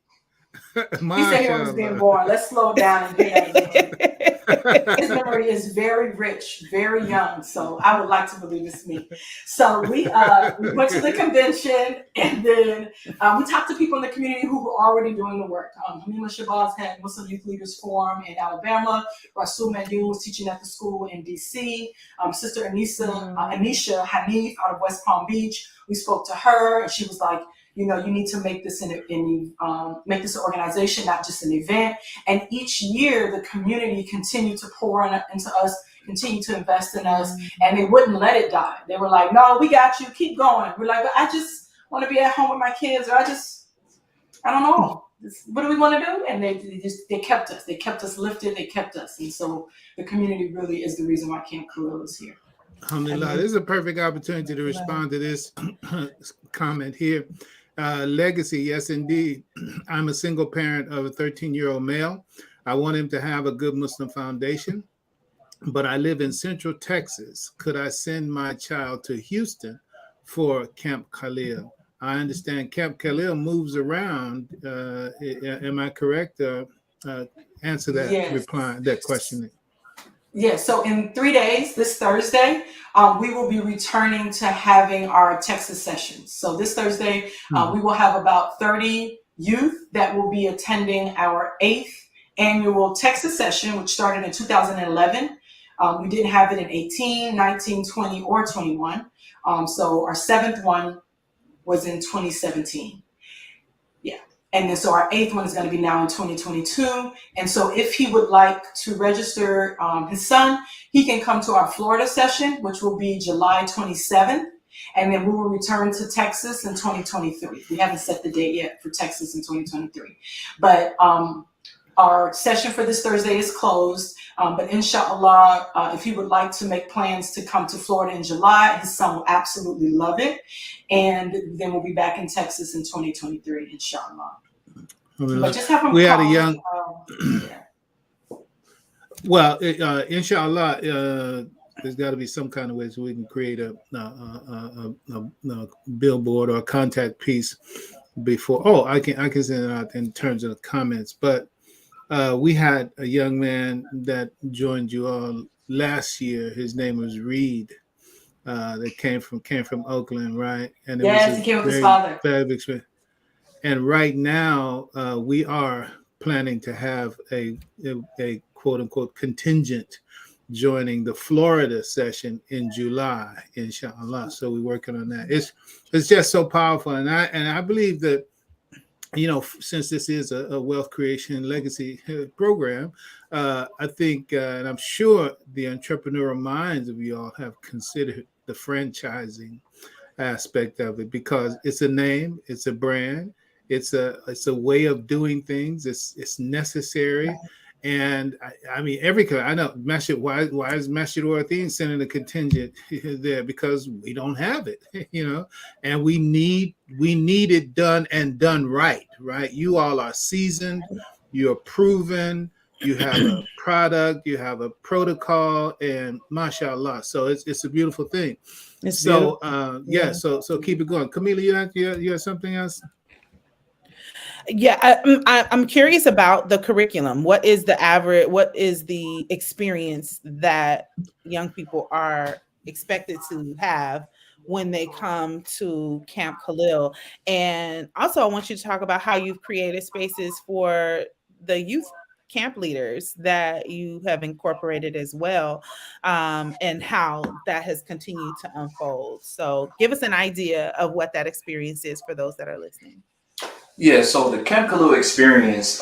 He said he remembers being born. Let's slow it down and get that. His memory is very rich, very young. So I would like to believe it's me. So we went to the convention, and then we talked to people in the community who were already doing the work. Hamima Shabazz had Muslim Youth Leaders Forum in Alabama. Rasul Madun was teaching at the school in DC. Sister Anisha Hanif out of West Palm Beach. We spoke to her, and she was like, you know, you need to make this make this an organization, not just an event. And each year, the community continued to pour into us, continue to invest in us, and they wouldn't let it die. They were like, no, we got you, keep going. We're like, but I just want to be at home with my kids, or I don't know. What do we want to do? And they kept us. They kept us lifted. They kept us. And so the community really is the reason why Camp Khalil is here. Alhamdulillah. This is a perfect opportunity to respond to this comment here. Legacy, yes, indeed. I'm a single parent of a 13-year-old male. I want him to have a good Muslim foundation, but I live in Central Texas. Could I send my child to Houston for Camp Khalil? I understand Camp Khalil moves around. Am I correct? Answer that, yes. reply that question. Yeah, so in 3 days, this Thursday, we will be returning to having our Texas sessions. So this Thursday, we will have about 30 youth that will be attending our 8th annual Texas session, which started in 2011. We didn't have it in 18, 19, 20, or 21. So our 7th one was in 2017. Yeah. And then so our 8th one is going to be now in 2022. And so if he would like to register his son, he can come to our Florida session, which will be July 27th. And then we will return to Texas in 2023. We haven't set the date yet for Texas in 2023. But our session for this Thursday is closed. But inshallah, if he would like to make plans to come to Florida in July, his son will absolutely love it. And then we'll be back in Texas in 2023, inshallah. But just have him we call. had a young, Yeah. well, inshallah, there's got to be some kind of way so we can create a billboard or a contact piece before. Oh, I can send it out in terms of the comments. But we had a young man that joined you all last year. His name was Reed. That came from Oakland, right? And it was he came with his father. Experience. And right now, we are planning to have a quote unquote contingent joining the Florida session in July, inshallah. So we're working on that. It's just so powerful, and I believe that, you know, since this is a wealth creation legacy program, I think, and I'm sure the entrepreneurial minds of you all have considered the franchising aspect of it, because it's a name, it's a brand, it's a way of doing things. It's necessary. And I mean, I know Masjid, why is Masjid Warith Deen sending a contingent there? Because we don't have it, you know, and we need it done and done right. You all are seasoned, you're proven, you have a product, you have a protocol, and mashallah. So it's a beautiful thing. So keep it going. Camila, you have something else? Yeah, I'm curious about the curriculum. What is the experience that young people are expected to have when they come to Camp Khalil? And also, I want you to talk about how you've created spaces for the youth camp leaders that you have incorporated as well, and how that has continued to unfold. So give us an idea of what that experience is for those that are listening. Yeah, so the Camp Khalil experience,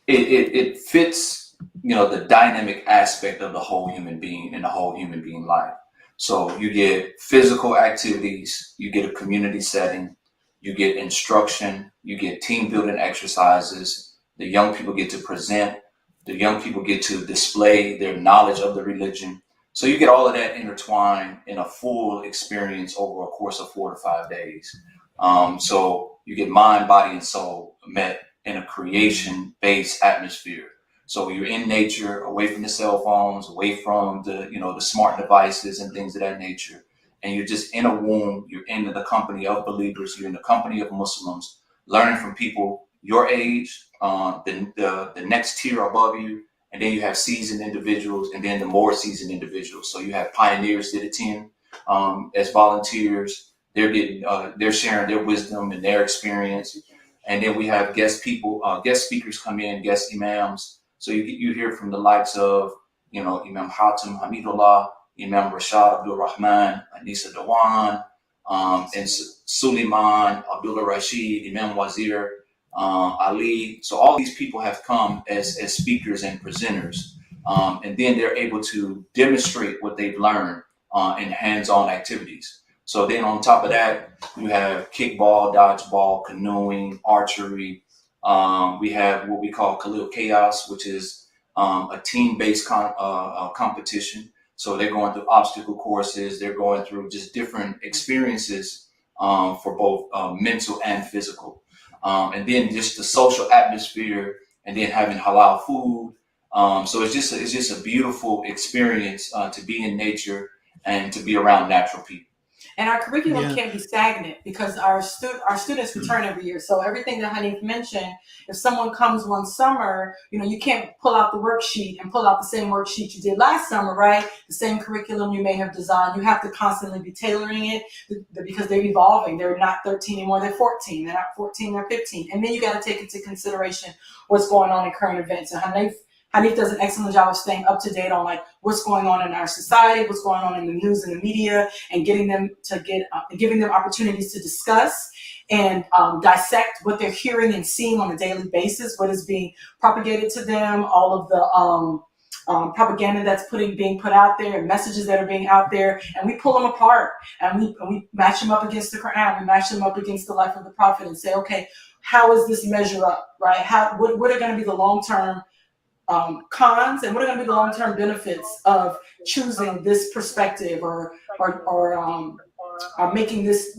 it fits, you know, the dynamic aspect of the whole human being and the whole human being life. So you get physical activities, you get a community setting, you get instruction, you get team building exercises. The young people get to present, the young people get to display their knowledge of the religion. So you get all of that intertwined in a full experience over a course of 4 to 5 days. So you get mind, body, and soul met in a creation-based atmosphere. So you're in nature, away from the cell phones, away from the smart devices and things of that nature. And you're just in a womb, you're in the company of believers, you're in the company of Muslims, learning from people your age, the next tier above you, and then you have seasoned individuals, and then the more seasoned individuals. So you have pioneers that attend as volunteers. They're sharing their wisdom and their experience, and then we have guest speakers come in, guest imams. So you hear from the likes of, you know, Imam Hatim Hamidullah, Imam Rashad Abdul Rahman, Anisa Dawan, and Suleiman Abdullah Rashid, Imam Wazir Ali. So all these people have come as speakers and presenters, and then they're able to demonstrate what they've learned in hands-on activities. So then on top of that, you have kickball, dodgeball, canoeing, archery. We have what we call Khalil Chaos, which is a team-based competition. So they're going through obstacle courses. They're going through just different experiences for both mental and physical. And then just the social atmosphere, and then having halal food. So it's just a beautiful experience to be in nature and to be around natural people. And our curriculum can't be stagnant because our students return every year. So everything that Hanif mentioned, if someone comes one summer, you can't pull out the worksheet and pull out the same worksheet you did last summer, right? The same curriculum you may have designed. You have to constantly be tailoring it because they're evolving. They're not 13 anymore, they're 14. They're not 14, they're 15. And then you got to take into consideration what's going on in current events. And Hanif does an excellent job of staying up to date on like what's going on in our society, what's going on in the news and the media, and giving them opportunities to discuss and dissect what they're hearing and seeing on a daily basis, what is being propagated to them, all of the propaganda that's being put out there, and messages that are being out there, and we pull them apart and we match them up against the Quran, we match them up against the life of the Prophet, and say, okay, how is this measure up, right? What are going to be the long-term cons, and what are going to be the long-term benefits of choosing this perspective or making this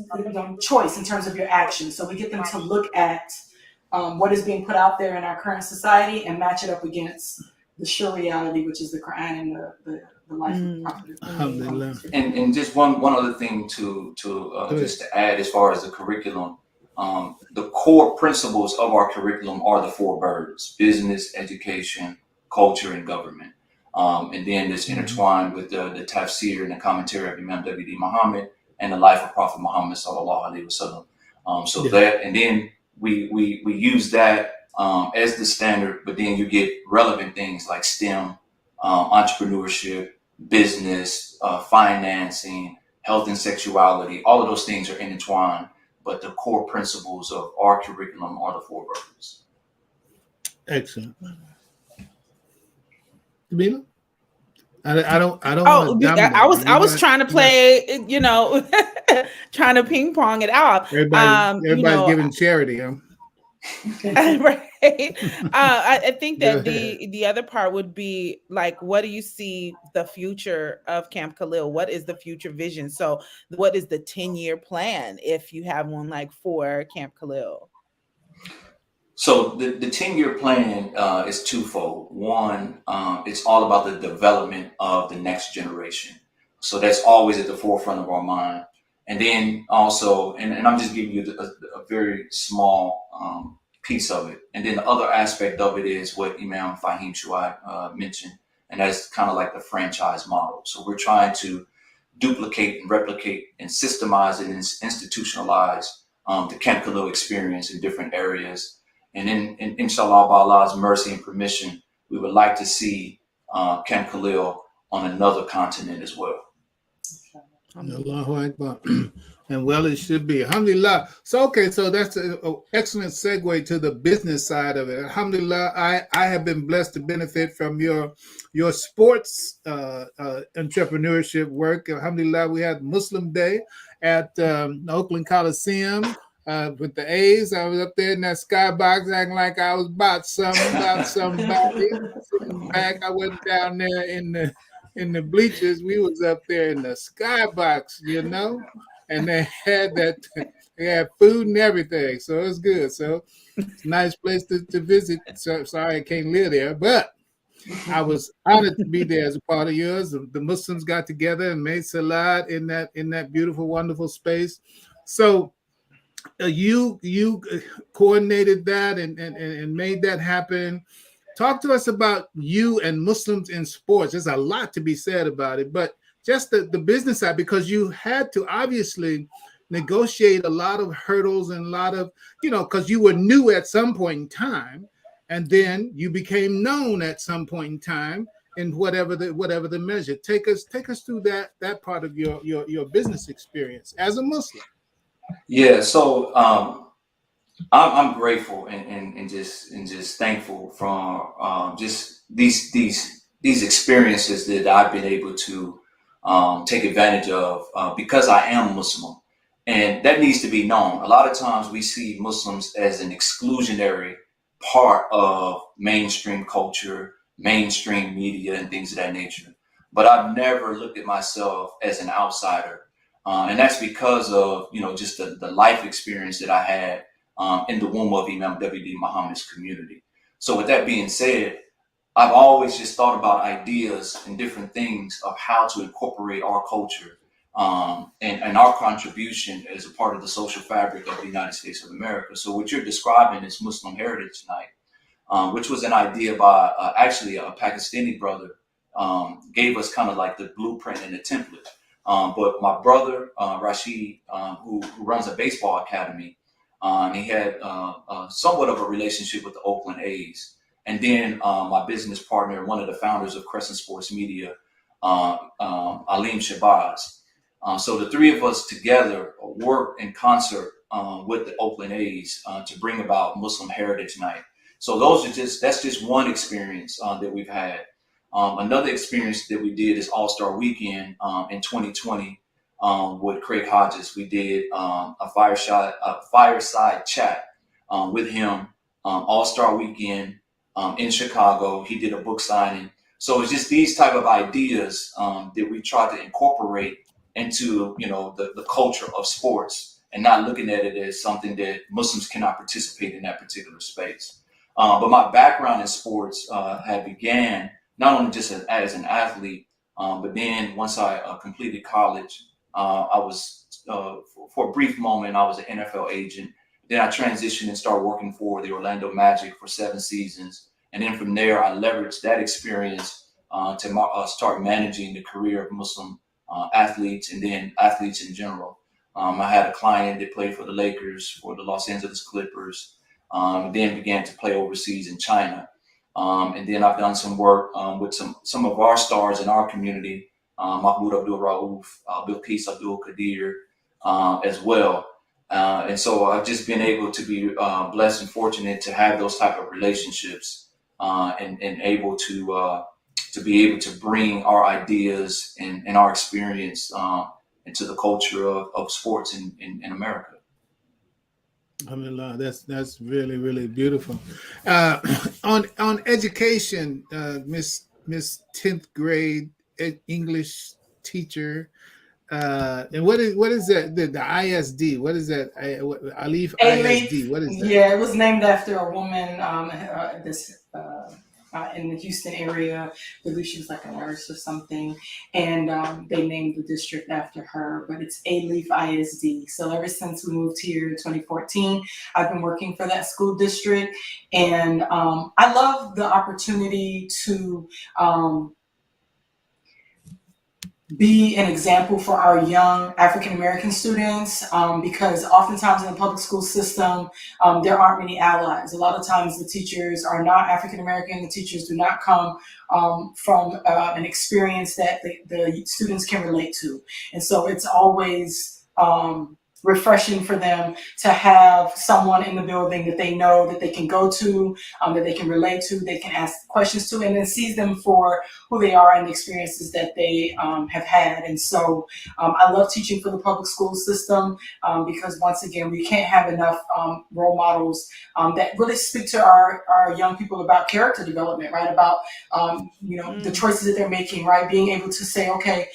choice in terms of your actions? So we get them to look at what is being put out there in our current society and match it up against the sure reality, which is the Quran and the life of the Prophet. And just one other thing to just to add as far as the curriculum. The core principles of our curriculum are the four birds: business, education, culture, and government. And then it's intertwined with the tafsir and the commentary of Imam Warith Deen Mohammaed and the life of Prophet Muhammad sallallahu alaihi wasallam. That, and then we use that as the standard, but then you get relevant things like STEM, entrepreneurship, business, financing, health and sexuality. All of those things are intertwined, but the core principles of our curriculum are the four birds. Excellent. Baiyinah? I don't. I was trying to play, trying to ping pong it out. Everybody's giving charity. Right. I think that the other part would be like, what do you see the future of Camp Khalil? What is the future vision? So what is the 10-year plan, if you have one, like for Camp Khalil? So the 10-year plan is twofold. One, it's all about the development of the next generation. So that's always at the forefront of our mind. And then also, and I'm just giving you a very small piece of it. And then the other aspect of it is what Imam Fahim Shuaib mentioned, and that's kind of like the franchise model. So we're trying to duplicate and replicate and systemize and institutionalize the Camp Khalil experience in different areas. And then, inshallah, by Allah's mercy and permission, we would like to see Camp Khalil on another continent as well. Allahu Akbar. And well, it should be. Alhamdulillah. So that's an excellent segue to the business side of it. Alhamdulillah, I have been blessed to benefit from your sports entrepreneurship work. Alhamdulillah, we had Muslim Day at the Oakland Coliseum with the A's. I was up there in that skybox acting like I was about somebody. Back, I went down there in the bleachers. We was up there in the skybox, and they had food and everything, so it was good. So it's a nice place to visit. So sorry I can't live there, but I was honored to be there as a part of yours. The Muslims got together and made salat in that beautiful, wonderful space. So you coordinated that and made that happen. Talk to us about you and Muslims in sports. There's a lot to be said about it, but just the business side, because you had to obviously negotiate a lot of hurdles and a lot of, because you were new at some point in time, and then you became known at some point in time in whatever the measure. Take us through that part of your business experience as a Muslim. Yeah, so I'm grateful and just thankful from just these experiences that I've been able to take advantage of because I am Muslim, and that needs to be known. A lot of times we see Muslims as an exclusionary part of mainstream culture, mainstream media, and things of that nature. But I've never looked at myself as an outsider, and that's because of just the life experience that I had in the womb of Imam Warith Deen Mohammed's community. So with that being said, I've always just thought about ideas and different things of how to incorporate our culture and our contribution as a part of the social fabric of the United States of America. So what you're describing is Muslim Heritage Night, which was an idea by actually a Pakistani brother, gave us kind of like the blueprint and the template. But my brother, Rashid, who runs a baseball academy, he had somewhat of a relationship with the Oakland A's. And then my business partner, one of the founders of Crescent Sports Media, Aleem Shabazz. So the three of us together worked in concert with the Oakland A's to bring about Muslim Heritage Night. So that's just one experience that we've had. Another experience that we did is All-Star Weekend in 2020 with Craig Hodges. We did a fireside chat with him All-Star Weekend in Chicago. He did a book signing. So it's just these type of ideas that we try to incorporate into, the culture of sports, and not looking at it as something that Muslims cannot participate in that particular space. But my background in sports had began not only just as an athlete, but then once I completed college, I was, for a brief moment, I was an NFL agent. Then I transitioned and started working for the Orlando Magic for 7 seasons. And then from there, I leveraged that experience to start managing the career of Muslim athletes and then athletes in general. I had a client that played for the Lakers, for the Los Angeles Clippers, then began to play overseas in China. And then I've done some work with some of our stars in our community, Mahmoud Abdul Rauf, Bilqis Abdul Qadir, as well. And so I've just been able to be blessed and fortunate to have those type of relationships and able to be able to bring our ideas and our experience into the culture of sports in America. Alhamdulillah, that's really, really beautiful. On education, Miss 10th grade English teacher, and what is that? The ISD? What is that? Alif ISD? What is that? Yeah, it was named after a woman. In the Houston area. I believe she was like a nurse or something. And they named the district after her, but it's Alif ISD. So ever since we moved here in 2014, I've been working for that school district. And I love the opportunity to be an example for our young African-American students, because oftentimes in the public school system, there aren't many allies. A lot of times the teachers are not African-American, the teachers do not come from an experience that the students can relate to. And so it's always refreshing for them to have someone in the building that they know that they can go to, that they can relate to, they can ask questions to, and then sees them for who they are and the experiences that they have had. And so I love teaching for the public school system because once again, we can't have enough role models that really speak to our young people about character development, right? About, the choices that they're making, right? Being able to say, okay,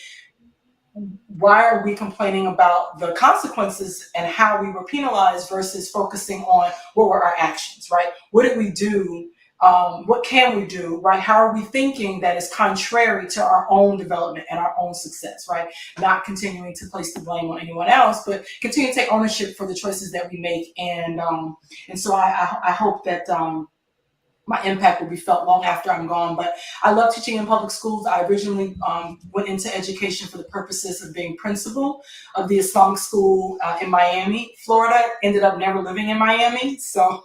why are we complaining about the consequences and how we were penalized versus focusing on what were our actions, right? What did we do? What can we do, right? How are we thinking that is contrary to our own development and our own success, right? Not continuing to place the blame on anyone else, but continue to take ownership for the choices that we make. And so I hope that my impact will be felt long after I'm gone. But I love teaching in public schools. I originally went into education for the purposes of being principal of the Islamic school in Miami, Florida. Ended up never living in Miami, so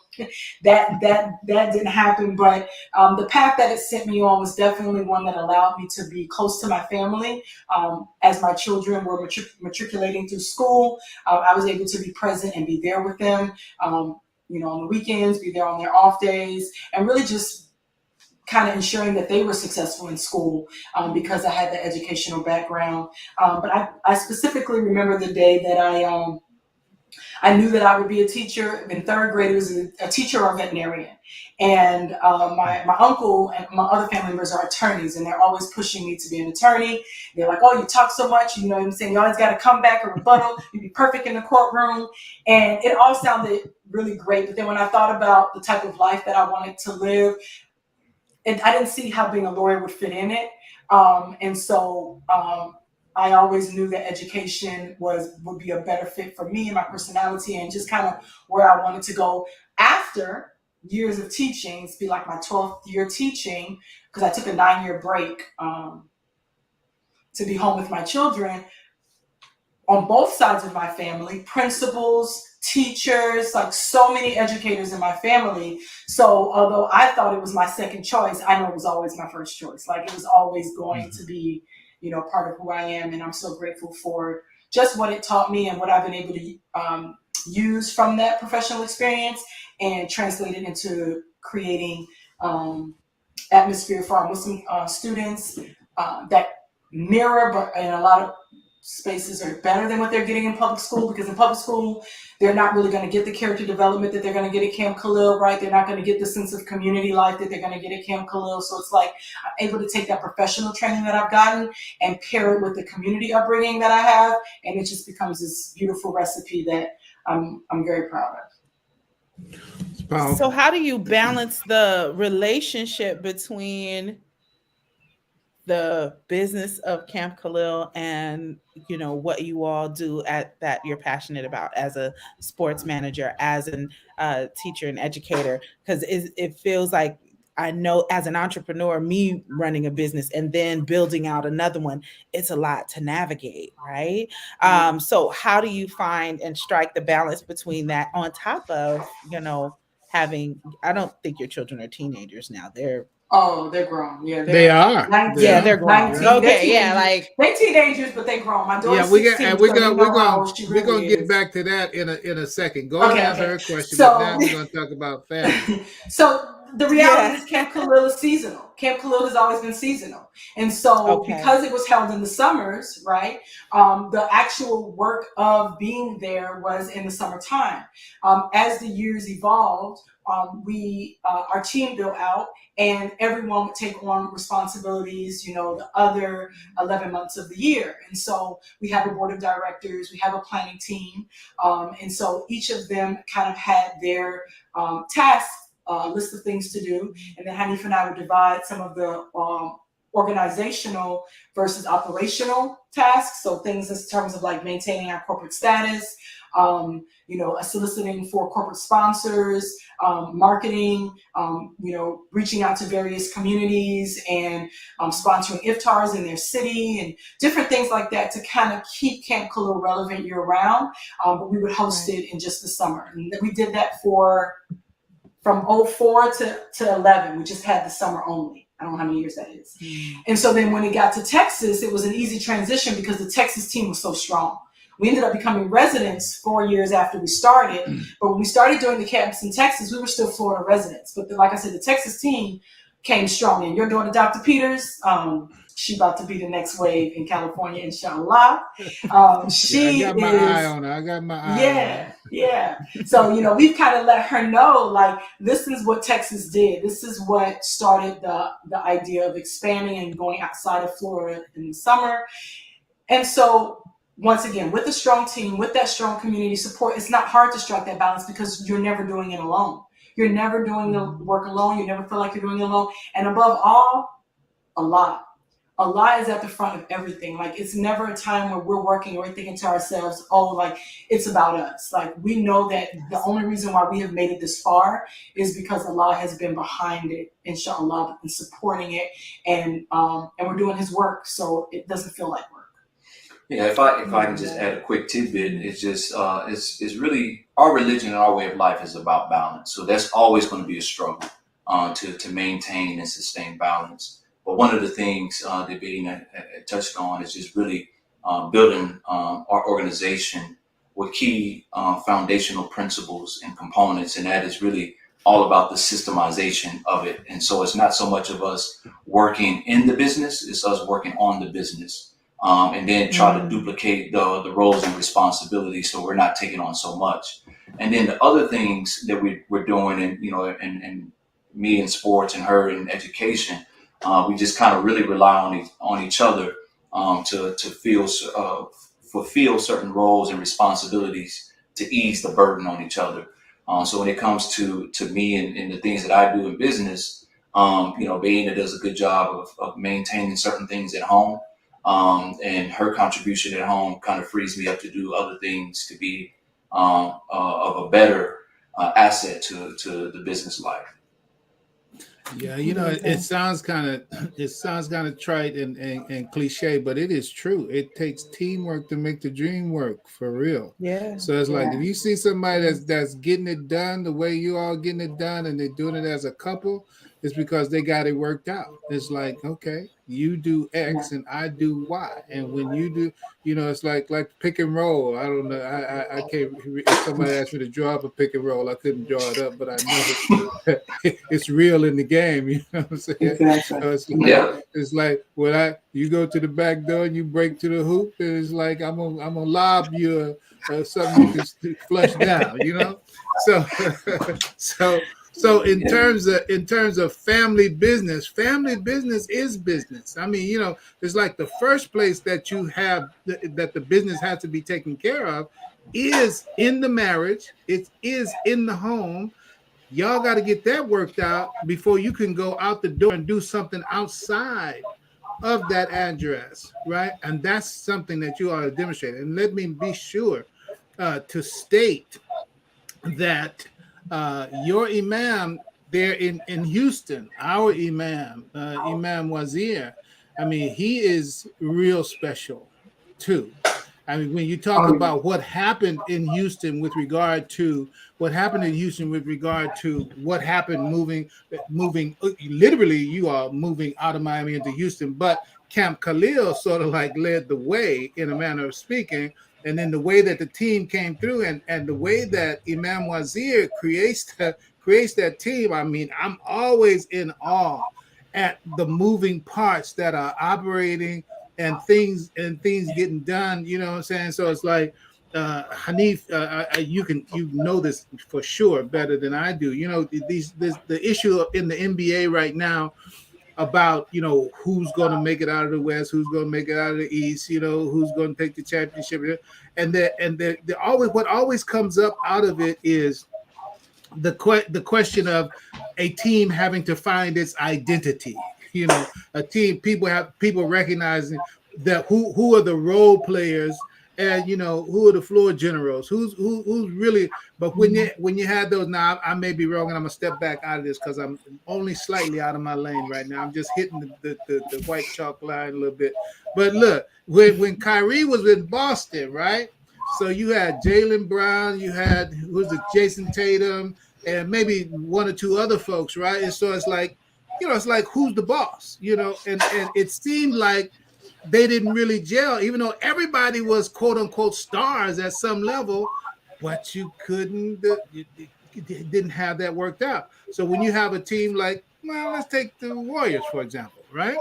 that didn't happen. But the path that it sent me on was definitely one that allowed me to be close to my family. As my children were matriculating through school, I was able to be present and be there with them. On the weekends, be there on their off days, and really just kind of ensuring that they were successful in school because I had the educational background. But I specifically remember the day that I knew that I would be a teacher. In 3rd grade, it was a teacher or a veterinarian. And my uncle and my other family members are attorneys, and they're always pushing me to be an attorney. They're like, oh, you talk so much, you know what I'm saying? You always got to come back or rebuttal. You'd be perfect in the courtroom. And it all sounded really great. But then when I thought about the type of life that I wanted to live, I didn't see how being a lawyer would fit in it. And so I always knew that education would be a better fit for me and my personality and just kind of where I wanted to go after years of teaching. It's be like my 12th year teaching because I took a 9-year break to be home with my children. On both sides of my family, principals, teachers, like so many educators in my family. So although I thought it was my second choice, I know it was always my first choice. Like it was always going to be, you know, part of who I am. And I'm so grateful for just what it taught me and what I've been able to use from that professional experience and translate it into creating atmosphere for our Muslim students that mirror, but in a lot of spaces are better than what they're getting in public school, because in public school, they're not really going to get the character development that they're going to get at Camp Khalil, right? They're not going to get the sense of community life that they're going to get at Camp Khalil. So it's like I'm able to take that professional training that I've gotten and pair it with the community upbringing that I have. And it just becomes this beautiful recipe that I'm very proud of. So how do you balance the relationship between the business of Camp Khalil and, you know, what you all do at that you're passionate about as a sports manager, as a teacher and educator? Because it feels like, I know as an entrepreneur, me running a business and then building out another one, it's a lot to navigate, right? So how do you find and strike the balance between that on top of, you know, having, I don't think your children are teenagers now. They're grown. Yeah, they are. 19, yeah, they're grown. 19. Okay, yeah, like they teenagers, but they grown. My daughter's 16. We're gonna get is. back to that in a second. Go and ask her a question, so, but now we're gonna talk about family. So the reality is Camp Khalil is seasonal. Camp Khalil has always been seasonal. And so because it was held in the summers, right, the actual work of being there was in the summertime. As the years evolved, our team built out and everyone would take on responsibilities, you know, the other 11 months of the year. And so we have a board of directors, we have a planning team. And so each of them kind of had their tasks, list of things to do. And then Hanif and I would divide some of the organizational versus operational tasks. So things in terms of like maintaining our corporate status, you know, soliciting for corporate sponsors, marketing, you know, reaching out to various communities and sponsoring iftars in their city and different things like that to kind of keep Camp Khalil relevant year round. But we would host it in just the summer. And we did that from 04 to 11. We just had the summer only. I don't know how many years that is. And so then when it got to Texas, it was an easy transition because the Texas team was so strong. We ended up becoming residents 4 years after we started. But when we started doing the camps in Texas, we were still Florida residents. But like I said, the Texas team came strong. And your daughter, Dr. Peters, she about to be the next wave in California, inshallah. I got my eye on her. Yeah. So, you know, we've kind of let her know, like, this is what Texas did. This is what started the idea of expanding and going outside of Florida in the summer. And so, once again, with a strong team, with that strong community support, it's not hard to strike that balance because you're never doing it alone. You're never doing the work alone. You never feel like you're doing it alone. And above all, Allah is at the front of everything. Like, it's never a time where we're working or we're thinking to ourselves, oh, like, it's about us. Like, we know that the only reason why we have made it this far is because Allah has been behind it, inshallah, and supporting it. And we're doing his work, so it doesn't feel like work. Yeah, if I can just add a quick tidbit, it's just it's really our religion and our way of life is about balance. So that's always going to be a struggle to maintain and sustain balance. But one of the things that Baiyinah touched on is just really building our organization with key foundational principles and components, and that is really all about the systemization of it. And so it's not so much of us working in the business, it's us working on the business. And then try to duplicate the roles and responsibilities so we're not taking on so much. And then the other things that we're doing, and you know, and me in sports and her in education, we just kind of really rely on each other to fulfill certain roles and responsibilities to ease the burden on each other. So when it comes to me and the things that I do in business, you know, Baiyinah does a good job of maintaining certain things at home. and her contribution at home kind of frees me up to do other things to be of a better asset to the business life. Yeah, it sounds kind of trite and cliche, but it is true. It takes teamwork to make the dream work, for real. Yeah. So it's like if you see somebody that's getting it done the way you all getting it done, and they're doing it as a couple, it's because they got it worked out. It's like, okay, you do X and I do Y, and when you do, it's like pick and roll. I don't know. I can't. If somebody asked me to draw up a pick and roll, I couldn't draw it up, but I know it's real in the game. You know what I'm saying? Exactly. So it's like when you go to the back door and you break to the hoop, and it's like I'm gonna lob you something you can flush down. So in terms of family business is business. I mean, it's like the first place that you have that the business has to be taken care of is in the marriage. It is in the home. Y'all got to get that worked out before you can go out the door and do something outside of that address, right? And that's something that you ought to demonstrate. And let me be sure to state that your imam there in Houston, our imam, Imam Wazir, I mean, he is real special too. I mean, when you talk about what happened in Houston with regard to what happened moving, literally you are moving out of Miami into Houston, but Camp Khalil sort of like led the way in a manner of speaking. And then the way that the team came through and the way that Imam Wazir creates that team, I mean, I'm always in awe at the moving parts that are operating and things getting done, you know what I'm saying? So it's like Hanif, you know this for sure better than I do. The issue in the NBA right now about who's going to make it out of the West, who's going to make it out of the East, who's going to take the championship, and what always comes up out of it is the question of a team having to find its identity. A team, people recognizing that who are the role players and who are the floor generals, who's really. But when you had those, now I may be wrong, and I'm gonna step back out of this because I'm only slightly out of my lane right now. I'm just hitting the white chalk line a little bit. But look, when Kyrie was in Boston, right? So you had Jaylen Brown, you had Jason Tatum, and maybe one or two other folks, right? And so it's like, it's like who's the boss, and it seemed like they didn't really gel, even though everybody was quote unquote stars at some level, but you didn't have that worked out. So when you have a team like, well, let's take the Warriors, for example, right?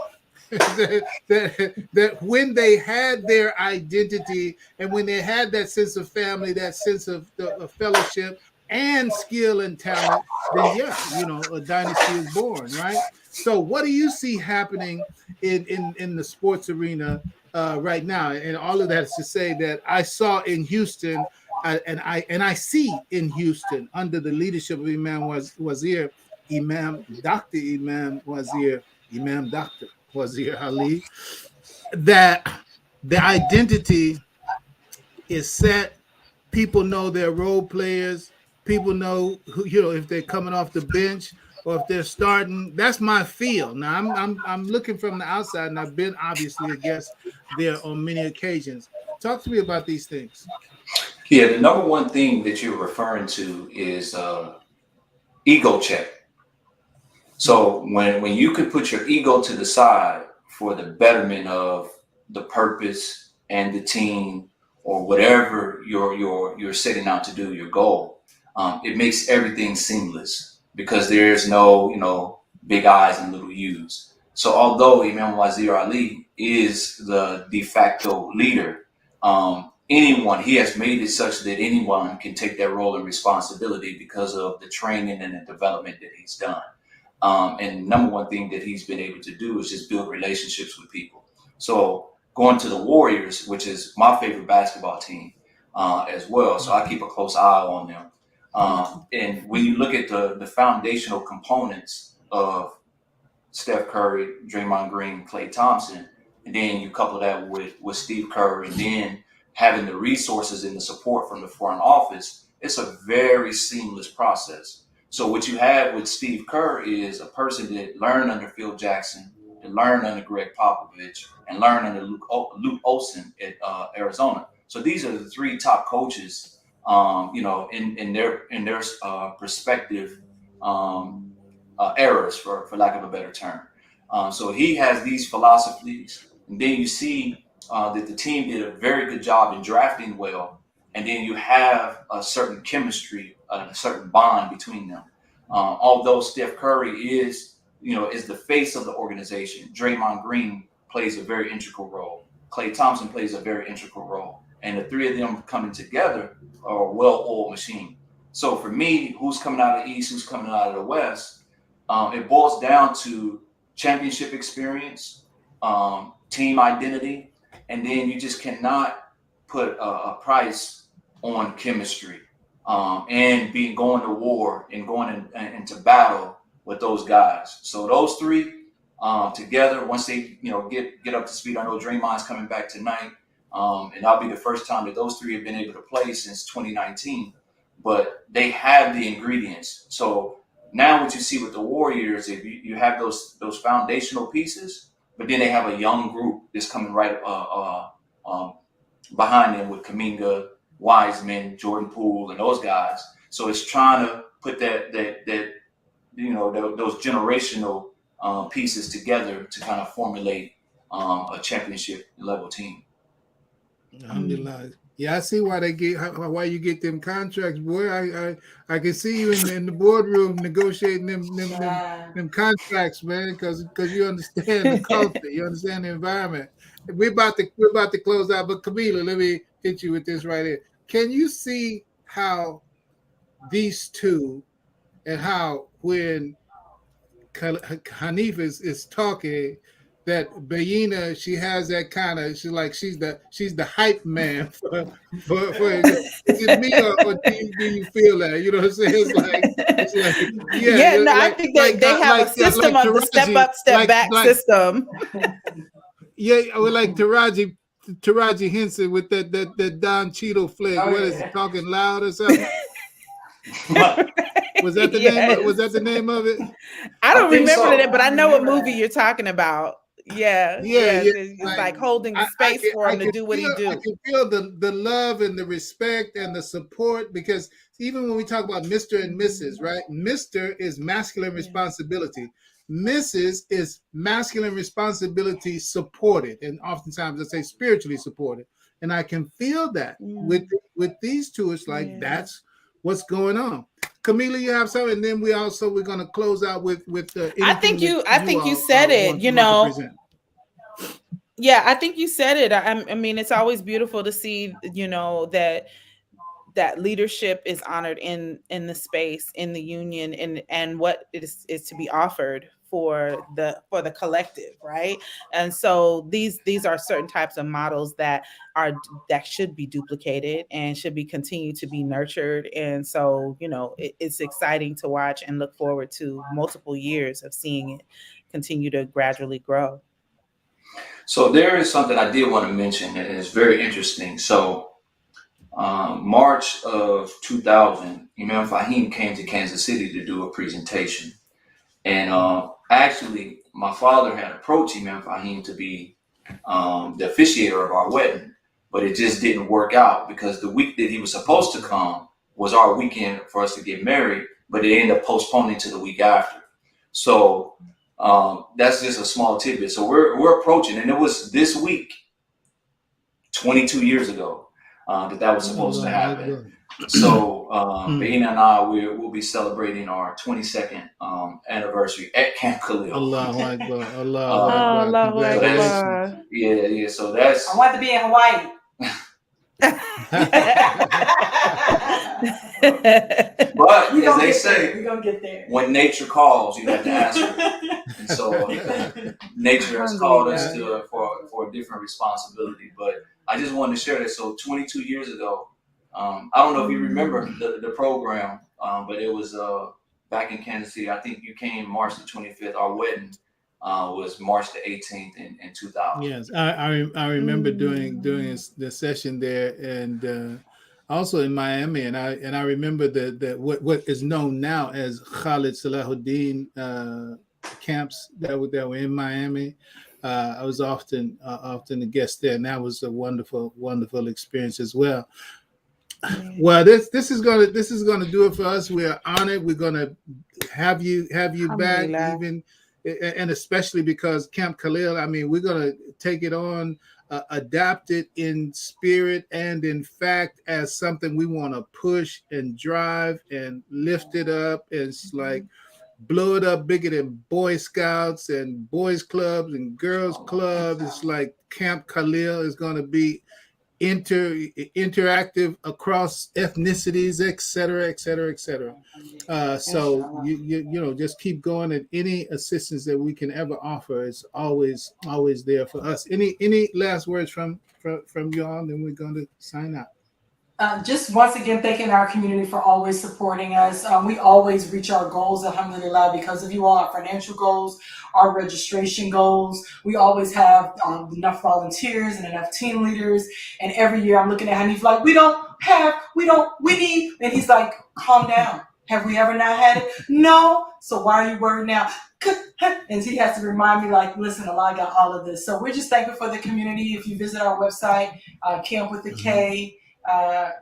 that when they had their identity and when they had that sense of family, that sense of fellowship and skill and talent, then a dynasty is born, right? So what do you see happening in the sports arena right now? And all of that is to say that I saw in Houston and I see in Houston under the leadership of Imam Wazir, Dr. Imam Wazir Ali, that the identity is set. People know their role players. People know who, if they're coming off the bench or if they're starting. That's my feel. Now I'm looking from the outside, and I've been obviously a guest there on many occasions. Talk to me about these things. Yeah, the number one thing that you're referring to is ego check. So when you could put your ego to the side for the betterment of the purpose and the team or whatever you're setting out to do, your goal, it makes everything seamless because there's no big I's and little U's. So although Imam Wazir Ali is the de facto leader, he has made it such that anyone can take that role and responsibility because of the training and the development that he's done. And number one thing that he's been able to do is just build relationships with people. So going to the Warriors, which is my favorite basketball team as well. So I keep a close eye on them. And when you look at the foundational components of Steph Curry, Draymond Green, Klay Thompson, and then you couple that with Steve Kerr, and then having the resources and the support from the front office, it's a very seamless process. So what you have with Steve Kerr is a person that learned under Phil Jackson, that learned under Greg Popovich, and learned under Luke Olson at Arizona. So these are the three top coaches, in their respective eras, for lack of a better term. So he has these philosophies, and then you see that the team did a very good job in drafting well, and then you have a certain chemistry, a certain bond between them. Although Steph Curry is the face of the organization, Draymond Green plays a very integral role. Klay Thompson plays a very integral role, and the three of them coming together are a well-oiled machine. So for me, who's coming out of the East, who's coming out of the West, it boils down to championship experience, team identity, and then you just cannot put a price on chemistry and going to war and going into battle with those guys. So those three together, once they get up to speed, I know Draymond's coming back tonight, and that'll be the first time that those three have been able to play since 2019. But they have the ingredients. So now what you see with the Warriors, if you have those foundational pieces, but then they have a young group that's coming right behind them with Kuminga, Wiseman, Jordan Poole, and those guys. So it's trying to put that those generational pieces together to kind of formulate a championship level team. Alhamdulillah. Yeah, I see why you get them contracts, boy. I can see you in the boardroom negotiating them contracts, man, because you understand the culture, you understand the environment. We're about to close out, but Camila, let me hit you with this right here. Can you see how these two, and how when Hanif is talking, that Baiyinah, she has that kind of, she's the hype man for is it me, or do you feel that? You know what I'm saying? I think they have a system of the step up, step back system. Yeah, or like Taraji Henson with that Don Cheadle flick. What is it, Talking Loud or something? Was that the name? Was that the name of it? I don't remember it, but I know what movie you're talking about. Yeah. It's like holding the space for him to do what he do. I can feel the love and the respect and the support, because even when we talk about Mr. and Mrs., right? Mr. is masculine responsibility. Mrs. is masculine responsibility supported, and oftentimes I say spiritually supported. And I can feel that with these two. It's like that's what's going on. Camila, you have something, and then we're going to close out with I think you said it. Yeah, I think you said it. I mean, it's always beautiful to see that leadership is honored in the space, in the union, and what is to be offered for the collective, right? And so these are certain types of models that should be duplicated and should be continued to be nurtured. And so it's exciting to watch and look forward to multiple years of seeing it continue to gradually grow. So there is something I did want to mention, and it's very interesting. So March of 2000, Imam Fahim came to Kansas City to do a presentation. And actually, my father had approached Imam Fahim to be the officiator of our wedding, but it just didn't work out because the week that he was supposed to come was our weekend for us to get married, but it ended up postponing to the week after. So that's just a small tidbit. So we're approaching, and it was this week, 22 years ago, that was supposed to happen. So Baiyinah and I, we'll be celebrating our 22nd anniversary at Camp Khalil. Allahu Akbar. Allahu Akbar. Yeah. So that's. I want to be in Hawaii. But as they say, we're gonna get there. When nature calls, you have to answer. And so nature has called us for a different responsibility. But I just wanted to share that. So 22 years ago, I don't know if you remember the program, but it was back in Kansas City. I think you came March the 25th, our wedding. was March the 18th in 2000. Yes, I remember doing the session there, and also in Miami, and I remember the what is known now as Khalid Salahuddin camps that were in Miami. I was often a guest there, and that was a wonderful experience as well. Well, this is gonna do it for us. We are honored. We're gonna have you back, even, and especially because Camp Khalil. I mean, we're gonna take it on, adapt it in spirit and in fact as something we want to push and drive and lift it up. It's like blow it up bigger than Boy Scouts and boys clubs and girls clubs. It's like Camp Khalil is gonna be interactive across ethnicities, etc. So you know, just keep going, and any assistance that we can ever offer is always there for us. Any last words from you all, then we're going to sign out. Just once again, thanking our community for always supporting us. We always reach our goals, alhamdulillah, because of you all, our financial goals, our registration goals. We always have enough volunteers and enough team leaders. And every year I'm looking at Hanif like, we need. And he's like, calm down. Have we ever not had it? No. So why are you worried now? And he has to remind me, like, listen, Allah got all of this. So we're just thankful for the community. If you visit our website, Camp with the K,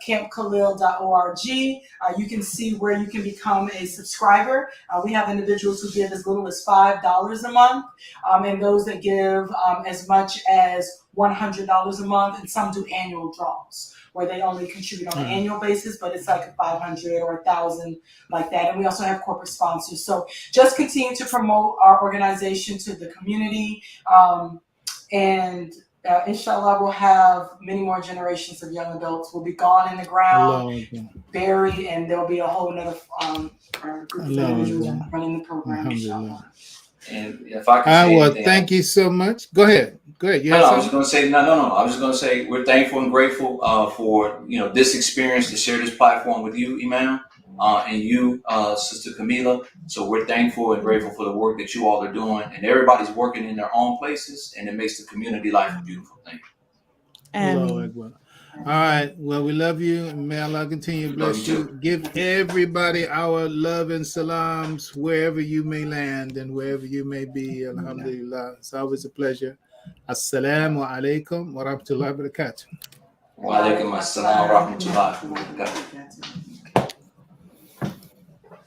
campkhalil.org. You can see where you can become a subscriber. We have individuals who give as little as $5 a month, and those that give as much as $100 a month, and some do annual draws where they only contribute on an annual basis, but it's like 500 or 1,000 like that. And we also have corporate sponsors. So just continue to promote our organization to the community, and inshallah, we'll have many more generations of young adults. Will be gone in the ground, buried, and there'll be a whole nother group of individuals running the program, inshallah. And if I can say thank you so much. Go ahead. I was going to say, no. I was just going to say we're thankful and grateful for this experience, to share this platform with you, Imam, and you, Sister Camila. So we're thankful and grateful for the work that you all are doing, and everybody's working in their own places, and it makes the community life a beautiful thing. All right. Well, we love you, and may Allah continue to bless you. Give everybody our love and salams wherever you may land and wherever you may be. Alhamdulillah. It's always a pleasure. Assalamu alaikum wa rahmatullahi wa barakatuh. Wa alaikum assalam wa rahmatullahi wa barakatuh.